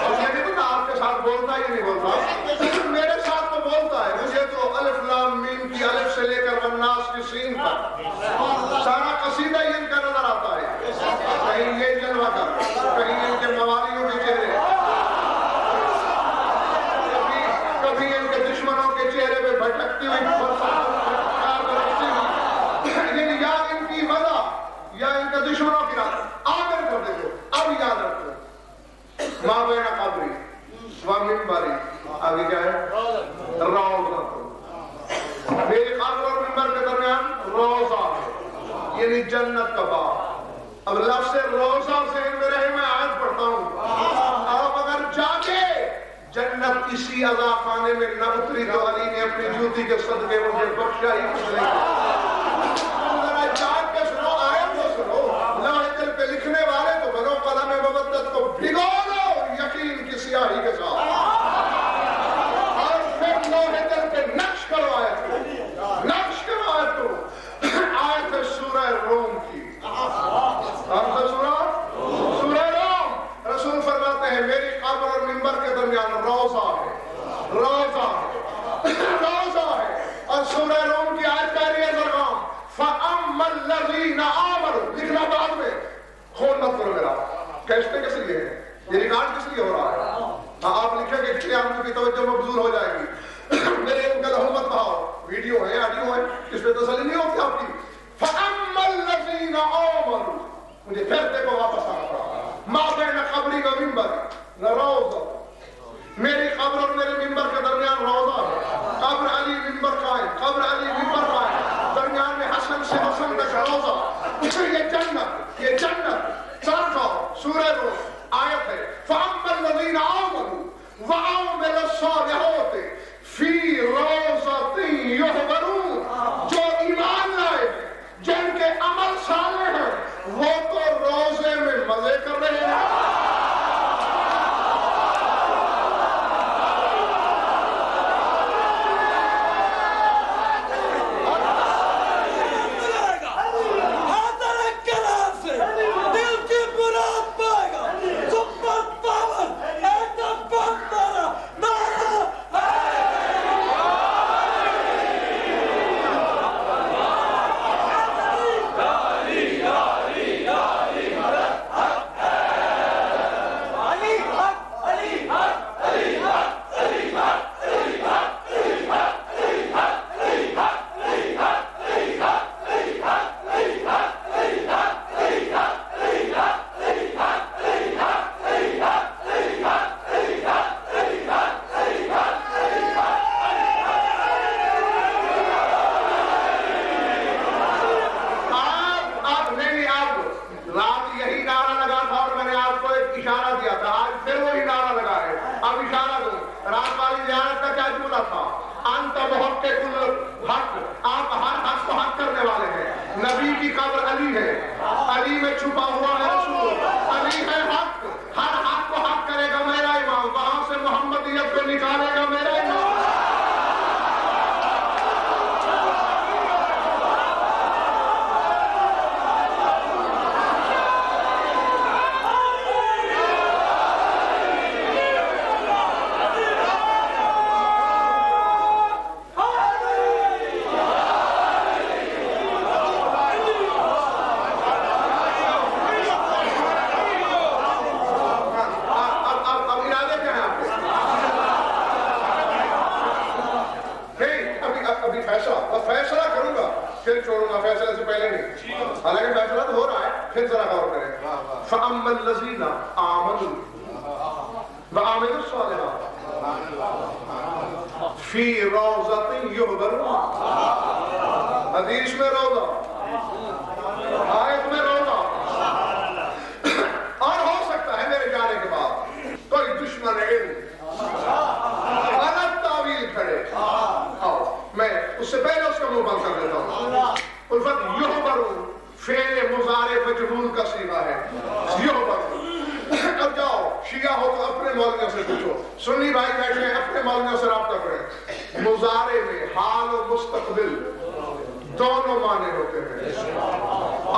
مجھے نہیں پتا آپ کے ساتھ بولتا ہے یا نہیں بولتا, میرے ساتھ تو بولتا ہے. مجھے تو الف لام میم کی الف سے لے کر والناس کی سین پر سارا قصیدہ ہی ان کا نظر آتا ہے. کہیں یہ جلوہ کر, کہیں ان کے موالیوں کے چہرے, کبھی ان کے دشمنوں کے چہرے پہ بھٹکتی ہوئی یعنی یا ان کی مزہ یا ان کے دشمنوں کی رات آگر کر دے دو. اب یاد رکھو ما بین قبری و منبری, آگے کیا ہے؟ روضہ. میری قبر اور منبر کے درمیان روضہ ہے, یعنی جنت کا باغ. اب لفظ روضہ ذہن میں رہے, میں آیت پڑھتا ہوں. اب اگر جا کے جنت اسی عزا خانے میں نہ اتری تو علی نے اپنی جوتی کے صدقے مجھے بخشا ہی کچھ نہیں. ذرا جاگ کے سنو, آیت تو سنو. لوح دل پہ لکھنے والے تو بنو, قلم مودت کو بھگو دو یقین کی سیاہی کے ساتھ, اور پھر لوح دل پہ نقش کرو آیت کو, نقش کرو آیت کو. آیت ہے سورہ روم کی. سورہ روم. رسول فرماتے ہیں میری قبر اور منبر کے درمیان روضہ ہے, روضہ ہے, روضہ ہے. اور سورہ روم کی آیت کہہ رہی ہے زرغام فَأَمَّا الَّذِينَ آمَنُوا, لکھنا بعد میں, خون مت کرو میرا. کیسٹیں کس لیے ہے, یہ ریکارڈ کس لیے ہو رہا ہے؟ آپ لکھیں گے کہ آپ کی توجہ مبذول ہو جائے گی. میرے ان کا لہو مت بہاؤ, ویڈیو ہے, آڈیو ہے, اس پہ تسلی نہیں ہوتی آپ کی. فَأَمَّا الَّذِينَ آمَنُوا, مجھے پھر دیکھو واپس آنا پڑا. مَا بَيْنَ قَبْرِي وَمِنْبَرِ روضہ, میری قبر اور میرے منبر کے درمیان روضہ ہے. قبر علی منبر قائم, قبر علی منبر قائم, درمیان میں حسن سے حسن تک روضہ. یہ جنت, یہ جنت. ساتھ سورہ روم آیت ہے فَأَمَّا الَّذِينَ آمَنُوا وَعَمِلُوا الصَّالِحَاتِ فِي رَوْضَةٍ يُحْبَرُونَ, جو ایمان لائے جن کے عمل صالح ہیں وہ تو روزے میں مزے کر رہے ہیں. چھوڑوں گا، فیصلے سے پہلے نہیں، حالانکہ فیصلہ تو ہو رہا ہے، پھر ذرا غور کریں. فَأَمَّا الَّذِينَ آمَنُوا وَعَمِلُوا الصَّالِحَاتِ فِي رَوْضَةٍ يُحْبَرُونَ. حدیث میں روضہ، آیت میں روضہ. اور ہو سکتا ہے میرے جانے کے بعد کوئی دشمن علم غلط تعویل کھڑے، میں اس سے پہلے اس کا منہ بند کر دیتا ہوں. الفت یحبرون فعل مضارع مجہول کا صیغہ ہے. یحبرون. اب جاؤ شیعہ ہو تو اپنے مولویوں سے پوچھو، سنی بھائی بیٹھے ہیں اپنے مولویوں سے رابطہ کریں. مضارع میں حال و مستقبل دونوں معنی ہوتے ہیں،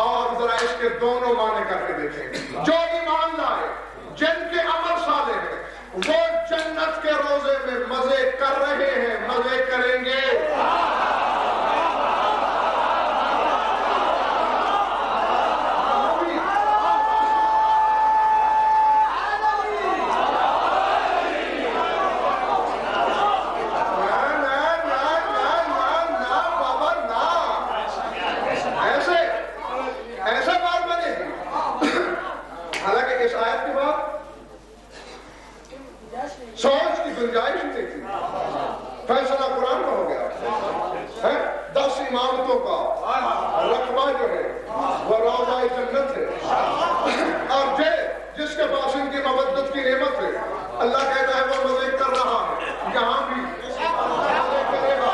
اور ذرا اس کے دونوں معنی کر کے دیکھیں. جو ایمان لائے، جن کے عمل صالح ہیں، وہ جنت کے روزے میں مزے کر رہے ہیں، مزے کریں گے. سوچ کی گنجائش نہیں تھی، فیصلہ قرآن کا ہو گیا. 10 امامتوں کا رقبہ جو ہے وہ روضہ جنت ہے، اور جس کے پاس ان کی مودت کی نعمت ہے، اللہ کہتا ہے وہ مزے کر رہا ہے، یہاں بھی مزے کرے گا،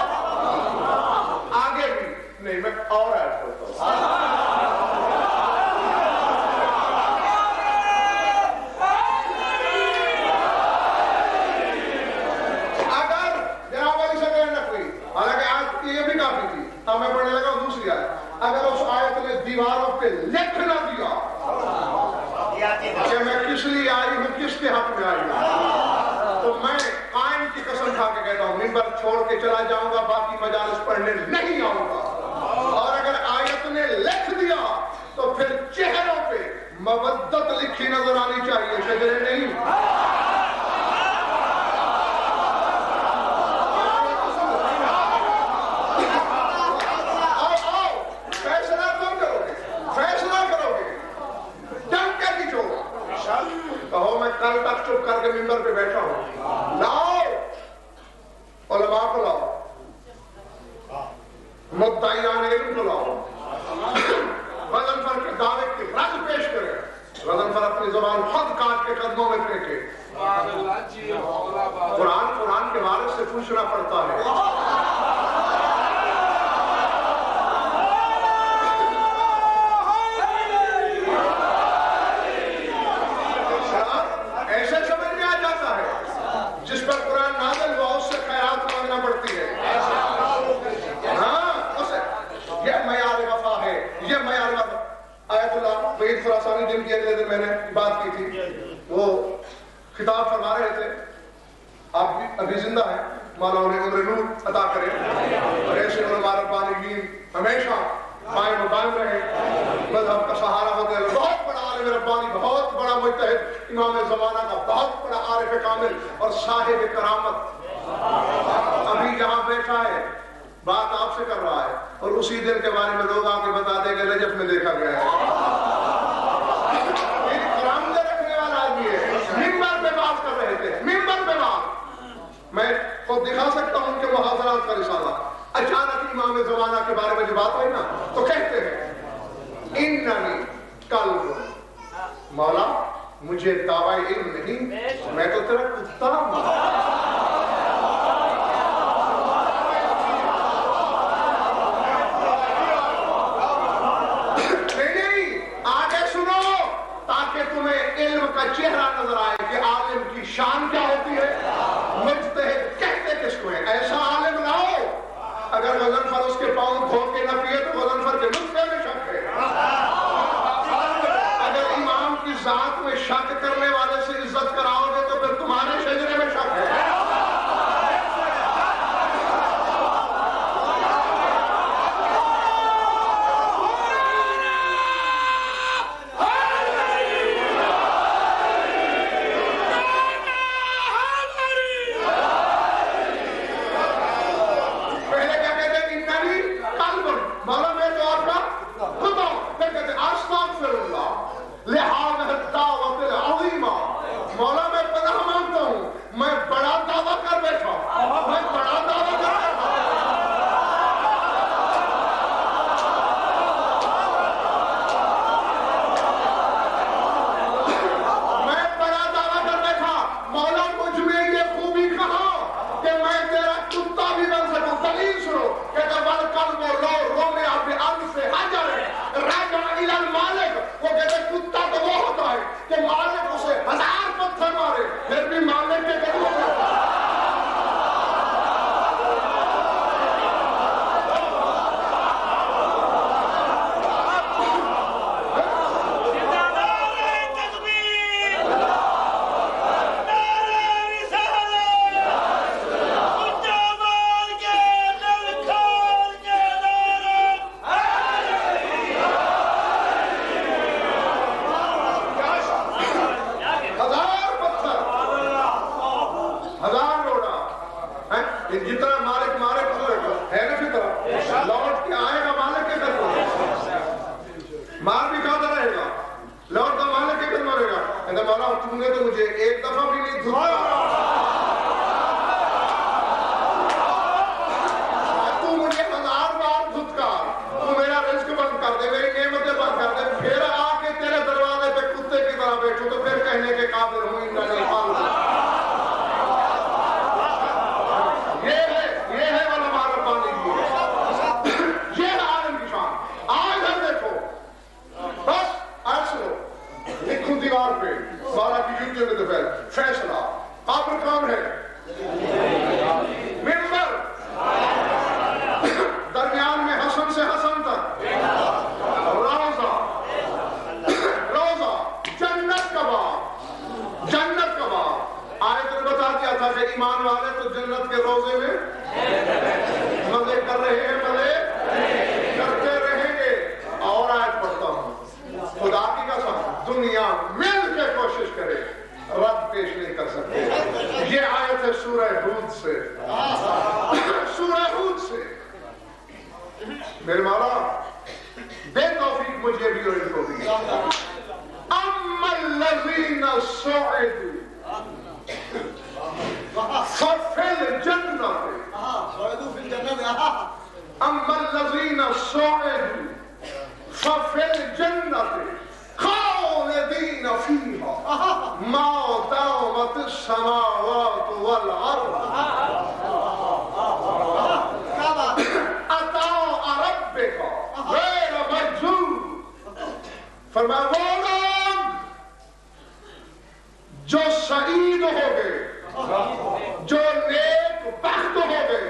آگے بھی نہیں. میں اور ایڈ کرتا ہوں. میں پڑھنے لگا دوسری آیت. اگر اس آیت نے دیواروں پہ لکھ نہ دیا کہ میں کس لیے آئی ہوں، کس کے حق میں آئی ہوں، تو میں قائم کی قسم کھا کے کہتا ہوں ممبر چھوڑ کے چلا جاؤں گا، باقی مجالس پڑھنے نہیں آؤں گا. اور اگر آیت نے لکھ دیا تو پھر چہروں پہ مودت لکھی نظر آنی چاہیے، شجرے نہیں. کہو میں کل تک چپ کر کے ممبر پہ بیٹھا ہوں. لاؤ علماء کو لاؤ، مدعیان علم کو لاؤ، غضنفر کے دعوے کی رد پیش کرے. غضنفر اپنی زبان خود کاٹ کے قدموں میں پھینکے. قرآن کے وارث سے پوچھنا پڑتا ہے. جس پر قرآن نازل ہوا اس سے خیرات مانگنا پڑتی ہے. یہ معیار وفا ہے، یہ معیار وفا. آیت اللہ وحید خراسانی جن کی اگلے دن میں نے بات کی تھی، وہ خطاب فرما رہے تھے. آپ بھی ابھی زندہ ہیں، مولا انہیں عمر نور عطا کرے، اور ایسے علماء ربانیین ہمیشہ قائم و قائم رہے، مذہب کا سہارا ہوتے ہیں. بہت بڑا عالم ربانی، بہت بڑا مجتہد، امام زمانہ کا بہت بڑا عارف کامل اور صاحب کرامت، ابھی یہاں بیٹھا ہے، بات آپ سے کر رہا ہے، اور اسی دن کے بارے میں لوگ آ کے بتا دیں کہ نجف میں دیکھا گیا ہے. کرامت رکھنے والا آدمی ہے. ممبر پہ بات کر رہے تھے، ممبر پہ بات. میں خود دکھا سکتا ہوں کہ محاضرات کا رسالہ. اچانک امام زمانہ کے بارے میں جو بات ہوئی نا، تو کہتے ہیں اننی قلب، مولا مجھے دعوی علم نہیں، میں تو تیرا کتا ہوں. نہیں، آگے سنو تاکہ تمہیں علم کا چہرہ نظر آئے کہ عالم کی شان کیا ہوتی ہے. مجتہد کہتے کس کو ہے؟ ایسا عالم لاؤ. اگر غضنفر اس کے پاؤں دھو کے نہ پیے تو غضنفر کے نسخے میں شک ہے. اگر امام کی ذات میں شک کرنے والے سے عزت کراؤ گے تو پھر تمہارے شجرے میں شک ہے. مولا میرے مولا دے توفیق مجھے بھی اور ان کو بھی. اما الذین سعدوا ففی الجنت اما الذین سعدوا ففی الجنت خالدین فیہا ما دامت السماوات والارض عطاء ربک غیر مجذوب. فرمایا وہ لوگ جو سعید ہو گئے جو نیک بخت ہو گئے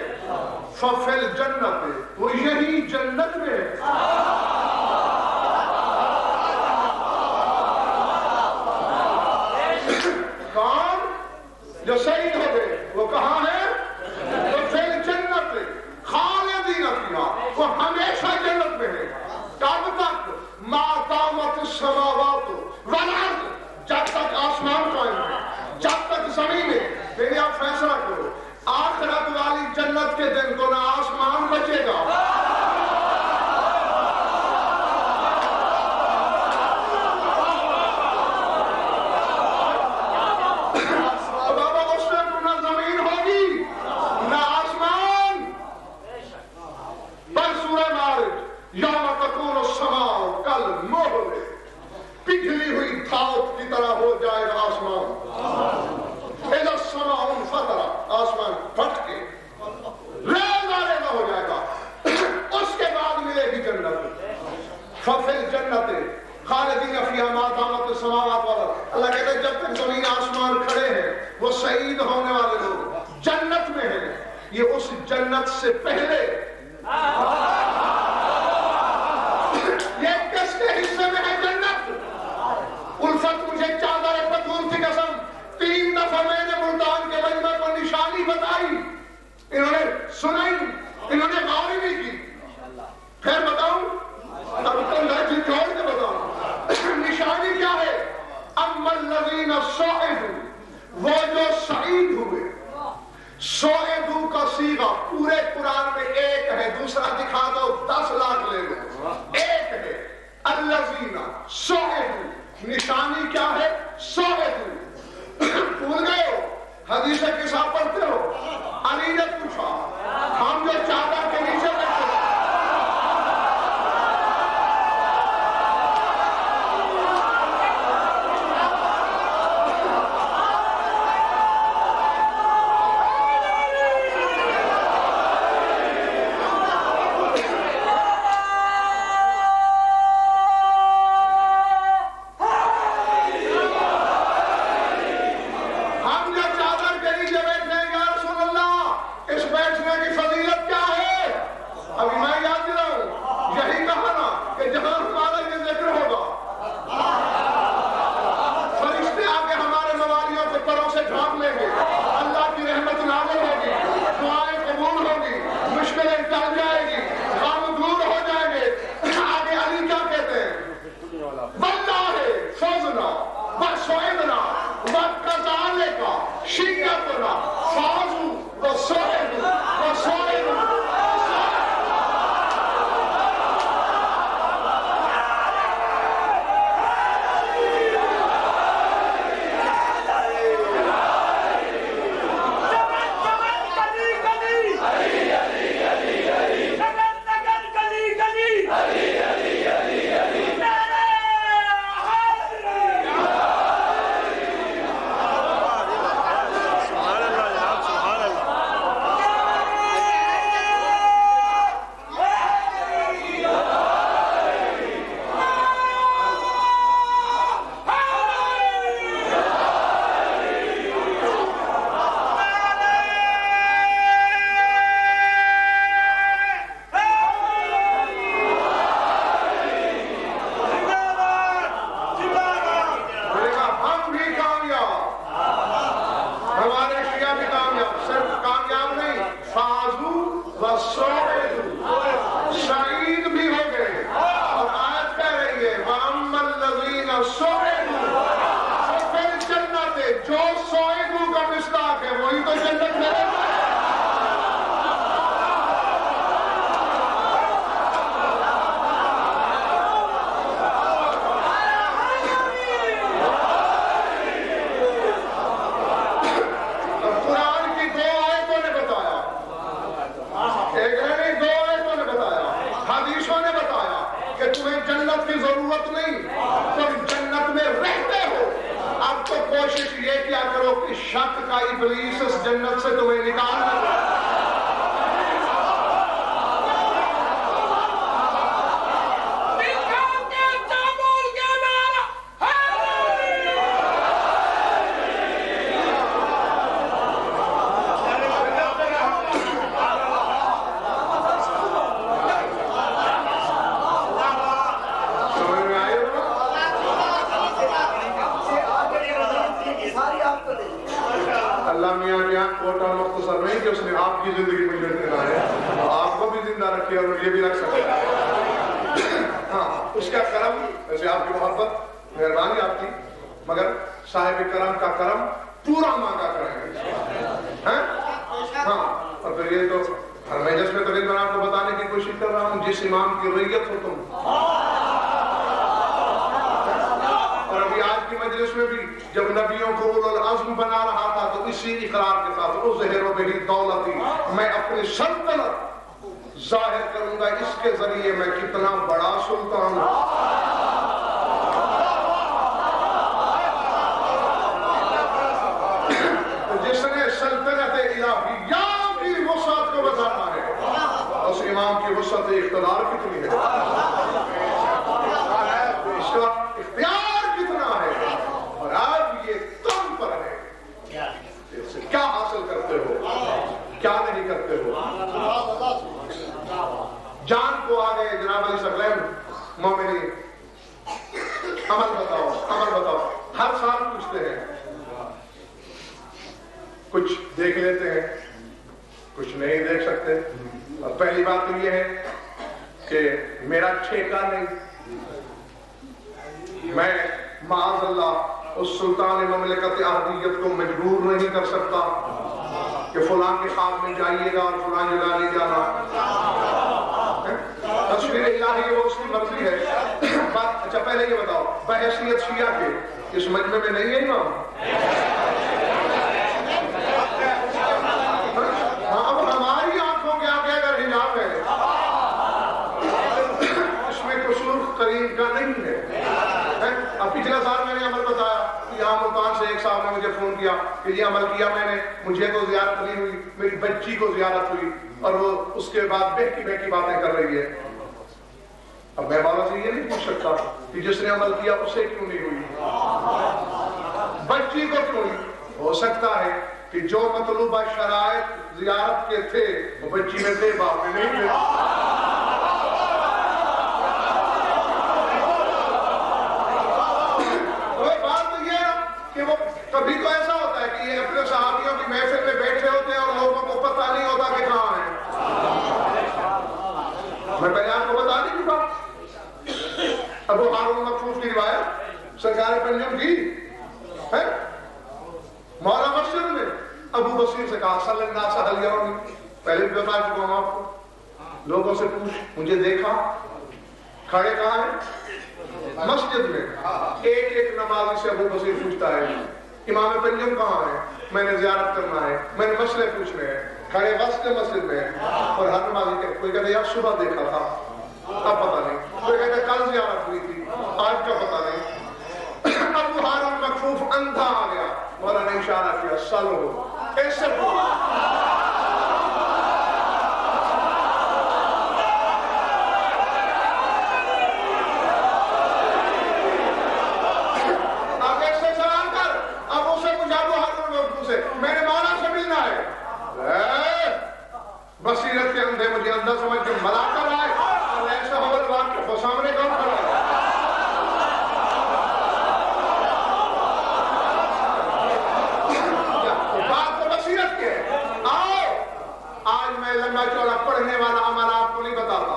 ففی الجنت وہ یہی جنت میں ہے. کون جو سعید ہو گئے وہ کہاں ہے؟ ففی الجنت خالدین فیہا وہ ہمیشہ جنت میں ہے. کب تک؟ ما دامت السماوات والارض جب تک آسمان قائم ہے جب تک زمین ہے. پھر آپ فیصلہ کرو آخرت والی جنت کے دن کو نہ آسمان بچے گا بابا اس میں نہ زمین ہوگی نہ آسمان. پر سورہ معارج یوم تکون السماء کالمہل پگھلی ہوئی دھات کی طرح ہو جائے گا آسمان. اذا السماء انفطرت آسمان پھٹ کے ریزہ ریزہ ہو جائے گا. اس کے بعد ملے گی جنت. ففی الجنت خالدین فیہا ما دامت السماوات والارض. اللہ کہتا ہے جب تک زمین آسمان کھڑے ہیں وہ شہید ہونے والے لوگ جنت میں ہیں. یہ اس جنت سے پہلے یہ کس کے حصے میں ہے جنت؟ الفت مجھے چادر پتھور کی قسم 3 دفعہ میں نے ملتان کے مجمع پر نشانی بتائی انہوں نے سنائی انہوں نے غور ہی نہیں کی. پھر بتاؤں اب تندرجی جوڑ کے بتاؤں نشانی کیا ہے؟ اما الذین سعدوا وہ جو سعید ہوئے. سعدوا کا صیغہ پورے قرآن میں ایک ہے دوسرا دکھا دو 10 لاکھ لے لو. ایک ہے الذین سعدوا نشانی کیا ہے؟ سعدوا. بھول گئے ہو حدیث قصہ پڑھتے ہو علی نے پوچھا ہم جو چادر کے نیچے بیٹھے اس کی ضرورت نہیں، تم جنت میں رہتے ہو۔ اب تو کوشش یہ کیا کرو کہ شک کا ابلیس اس جنت سے تمہیں نکال دے۔ آپ کی زندگی میں جڑنے نہ ہے، آپ کو بھی زندہ رکھے اور یہ بھی رکھ سکتے ہیں۔ ہاں، اس کا کرم، ویسے آپ کی محبت، مہربانی آپ کی، مگر صاحب کرم کا کرم پورا مانگا کریں گے۔ ہاں، اور پھر یہ تو ہر مجلس میں تقریباً آپ کو بتانے کی کوشش کر رہا ہوں، جس امام کی ریت ہو تم، اور ابھی آج کی مجلس میں بھی جب نبیوں کو اولو العزم بنا رہا تھا تو اسی اقرار کے ساتھ اظہر بہ دولتی، میں اپنی سلطنت ظاہر کروں گا اس کے ذریعے میں کتنا بڑا سلطان ہوں۔ جس نے سلطنت الہیہ کی وسعت کو بتانا ہے، اس امام کی وسعت اقتدار کتنی ہے، اس کا اختیار کتنا ہے، اور آج یہ تم پر ہے کیا حاصل کرتے ہو، کیا نہیں کرتے ہو۔ جان کو آگے جناب علی ثقلین مومنین، عمل بتاؤ، عمل بتاؤ، ہر سال پوچھتے ہیں، کچھ دیکھ لیتے ہیں، کچھ نہیں دیکھ سکتے۔ اور پہلی بات تو یہ ہے کہ میرا ٹھیکہ نہیں، میں معاذ اللہ اس سلطان مملکت عربیت کو مجبور نہیں کر سکتا کہ فلاں کے خواب میں جائیے گا اور فلاں جگہ نہیں جانا۔ تصویر الہی وہ اس کی مرضی ہے۔ اچھا پہلے یہ بتاؤ، بحیثیت شیعہ کے اس مجمع میں نہیں ہے امام؟ اب ہماری آنکھوں کے آگے اگر حجاب ہے، اس میں قصور قریب کا نہیں ہے۔ اب پچھلا سال میں نے عمل بتایا کہ یہاں ملتان سے ایک صاحب نے مجھے فون کیا کہ یہ عمل کیا میں نے، مجھے تو زیارت نہیں ہوئی، میری بچی کو زیارت ہوئی، اور وہ اس کے بعد بہکی باتیں کر رہی ہے۔ اب میں مولا سے یہ نہیں پوچھ سکتا کہ جس نے عمل کیا اسے کیوں نہیں ہوئی، بچی کو کیوں نہیں؟ ہو سکتا ہے کہ جو مطلوبہ شرائط زیارت کے تھے وہ بچی میں تھے، باپ میں نہیں تھے۔ کبھی تو ایسا ہوتا ہے کہ یہ اپنے صحابیوں کی محفل میں بیٹھے ہوتے ہیں اور لوگوں کو پتہ نہیں ہوتا کہ کہاں ہیں۔ میں پہلے آپ کو بتا نہیں چکا، ابو ہارون مکفوف کی روایت سرکار پنجم کی ہے، مولا مسجد میں ابو بصیر سے کہا صلی اللہ سے حلیون، پہلے بھی بتا چکا ہوں آپ کو، لوگوں سے پوچھ مجھے دیکھا، کھڑے کہاں ہیں؟ مسجد میں۔ ایک ایک نمازی سے ابو بصیر پوچھتا ہے امام پنجم کہاں ہے، میں نے زیارت کرنا ہے، میں نے مسئلے پوچھنے ہیں، کھڑے وسط مسجد میں، اور ہر نمازی کے کوئی کہتے یار صبح دیکھا تھا اب پتہ نہیں، کوئی کہتے کل زیارت ہوئی تھی آج کا پتہ نہیں۔ ابو ہارون مکفوف اندھا آ گیا، مولا نے اشارہ کیا سلو، ایسے میں نے مولا سے ملنا ہے، بصیرت کے اندھے مجھے اندھا سمجھ کے ملا کر آئے، اور ایسا حمل بات کے سامنے کون کھڑا ہے؟ بات تو بصیرت کے ہے۔ آؤ آج میں لمبا چوڑا پڑھنے والا عمل آپ کو نہیں بتاتا،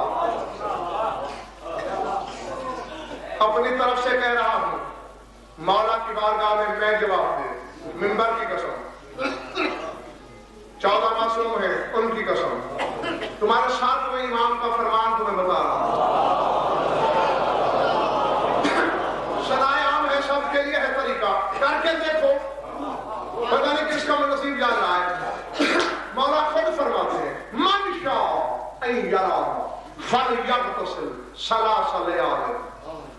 اپنی طرف سے کہہ رہا ہوں، مولا کی بارگاہ میں جواب دے، منبر کی قسم، 14 معصوم ہیں ان کی قسم، تمہارے ساتھ میں امام کا فرمان تمہیں بتا رہا ہوں، صلاح عام ہے سب کے لیے ہے طریقہ، کر کے دیکھو، پتہ نہیں کس کا نصیب جان رہا ہے۔ مولا خود فرماتے ہیں من شاء ان یرا فلیغتسل ثلاث لیال،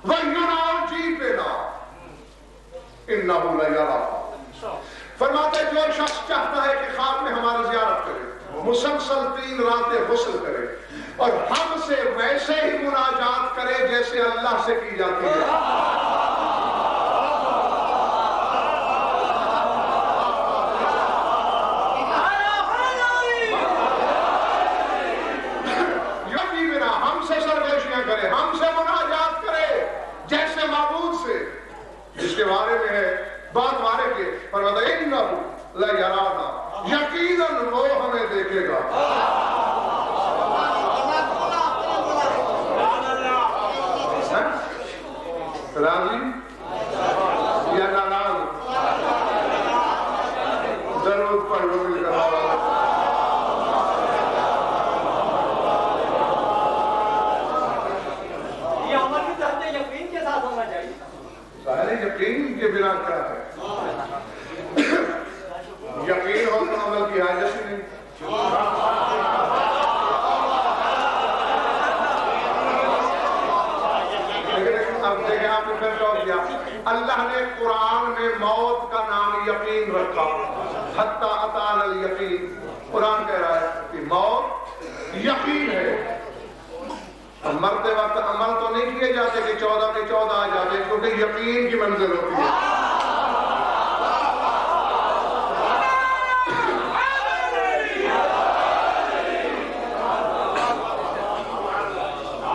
وَيُنَاجِبِنَا إِنَّهُ لَيَرَانَا. فرماتے جو شخص چاہتا ہے کہ خواب میں ہماری زیارت کرے، مسلسل 3 راتیں غسل کرے اور ہم سے ویسے ہی مناجات کرے جیسے اللہ سے کی جاتی ہے. کرے، ہم سے مناجات کرے جیسے معبود سے، جس کے بارے میں ہے بات مارے کے فرماتا ہے اِنَّهُ لَيَرَانَا، یقیناً وہ ہمیں دیکھے گا. راضی یا ناراض؟ ضرور پڑھ لو مل کر. یقین کے بنا کیا ہے؟ یقین ہو تو عمل کی حاجت ہی نہیں. لیکن اب دیکھیں آپ نے پھر ٹاپ کیا، اللہ نے قرآن میں موت کا نام یقین رکھا. حتی اتانا الیقین. قرآن کہہ رہا ہے کہ موت یقین ہے. مرتے وقت عمل تو نہیں کیے جاتے کہ 14 میں 14 آ جاتے، کیونکہ یقین کی منزل ہوتی ہے.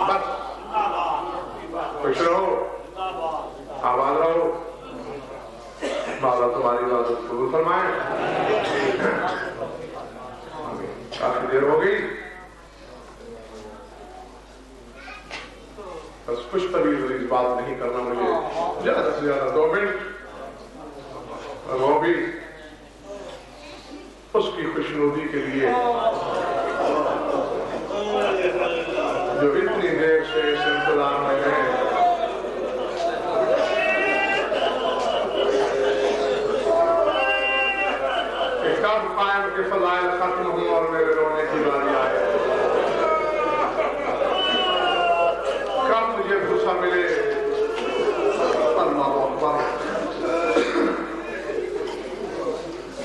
بس خوش رہو، آباد رہو، مولا تمہاری عبادت قبول فرمائے. کافی دیر ہو گئی، بس کچھ طویل بات نہیں کرنا مجھے، زیادہ سے زیادہ 2 منٹ، اور وہ بھی اس کی خوشنودی کے لیے جو اتنی دیر سے اس انتظار میں ہے. کب قائم کے فضائل ختم ہوں اور میرے رونے کی باری آئے، کب مجھے غصہ ملے. اللہ اکبر،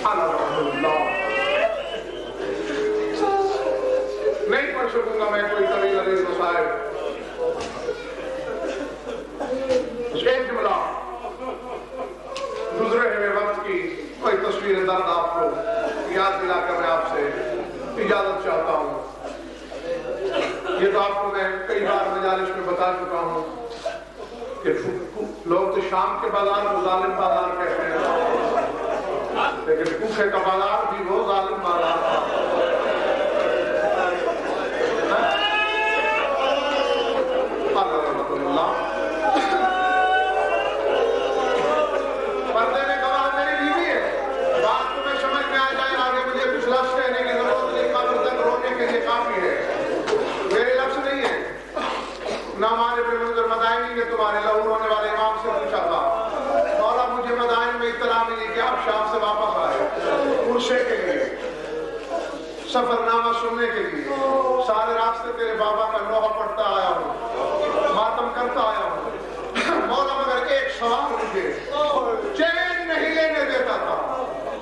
الحمدللہ. نہیں پڑھ سکوں گا میں کوئی طویل عریض مسائل. ایک جملہ گزرے ہوئے وقت کی کوئی تصویر درد آپ کو یاد دلا کر میں آپ سے اجازت چاہتا ہوں. یہ تو آپ کو میں کئی بار مجالس میں بتا چکا ہوں کہ لوگ تو شام کے بازار کو ظالم بازار کہتے ہیں، لیکن کوفے کا بازار بھی وہ ظالم بازار تھا. پردے میں گواہ میری بیوی ہے. بات تمہیں سمجھ میں آ جائے، آگے مجھے کچھ لفظ کہنے کی ضرورت نہیں، قبر تک رونے کے لیے کافی ہے. میرے لفظ نہیں ہے. نہ ہمارے پہ منظر مدائنی نے تمہارے لاہور ہونے والے امام سے پوچھا تھا، مولا مجھے مدائن میں اطلاع ملی کہ آپ شام سے واپس آئے عرصے کے لیے، سفر نامہ سننے کے لیے. سارے راستے تیرے بابا کا لوحہ پڑھتا آیا ہوں، ماتم کرتا آیا ہوں. مولا مگر ایک سوال مجھے چین نہیں لینے دیتا تھا.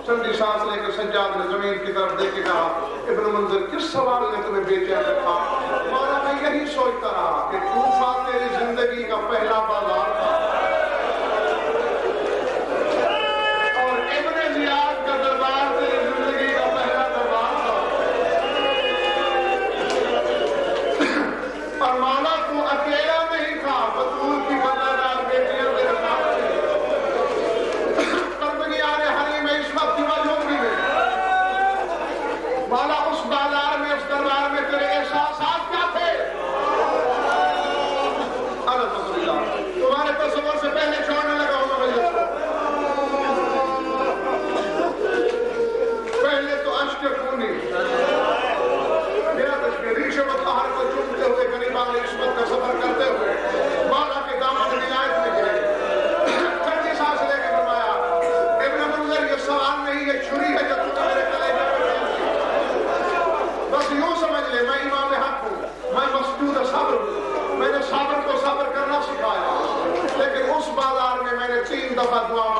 چندی سانس لے کر سجاد نے زمین کی طرف دیکھ کے کہا، ابن منظر کس سوال نے تمہیں بے چین رکھا؟ مولا میں یہی سوچتا رہا کہ کوفہ تیری زندگی کا پہلا بازار تھا اور ابن زیاد کا دربار تیری زندگی کا پہلا دربار تھا. اور مولا تو اکیلا نہیں تھا، بطول کی وفادار بیٹیاں تیرے ساتھ تھیں. اس وقت موجودگی میں مولا اس بازار میں، اس دربار میں تیرے احساسات کیا تھے؟ الحمدللہ تمہارے تصور سے پہلے چھوڑنے لگا ہوں میں مجلس کو. پہلے تو اشک خونی میرا تشکر ریشہ مطلہر کو چومتے ہوئے غریبان عصمت کا سفر کرتے ہوئے دفعہ دعا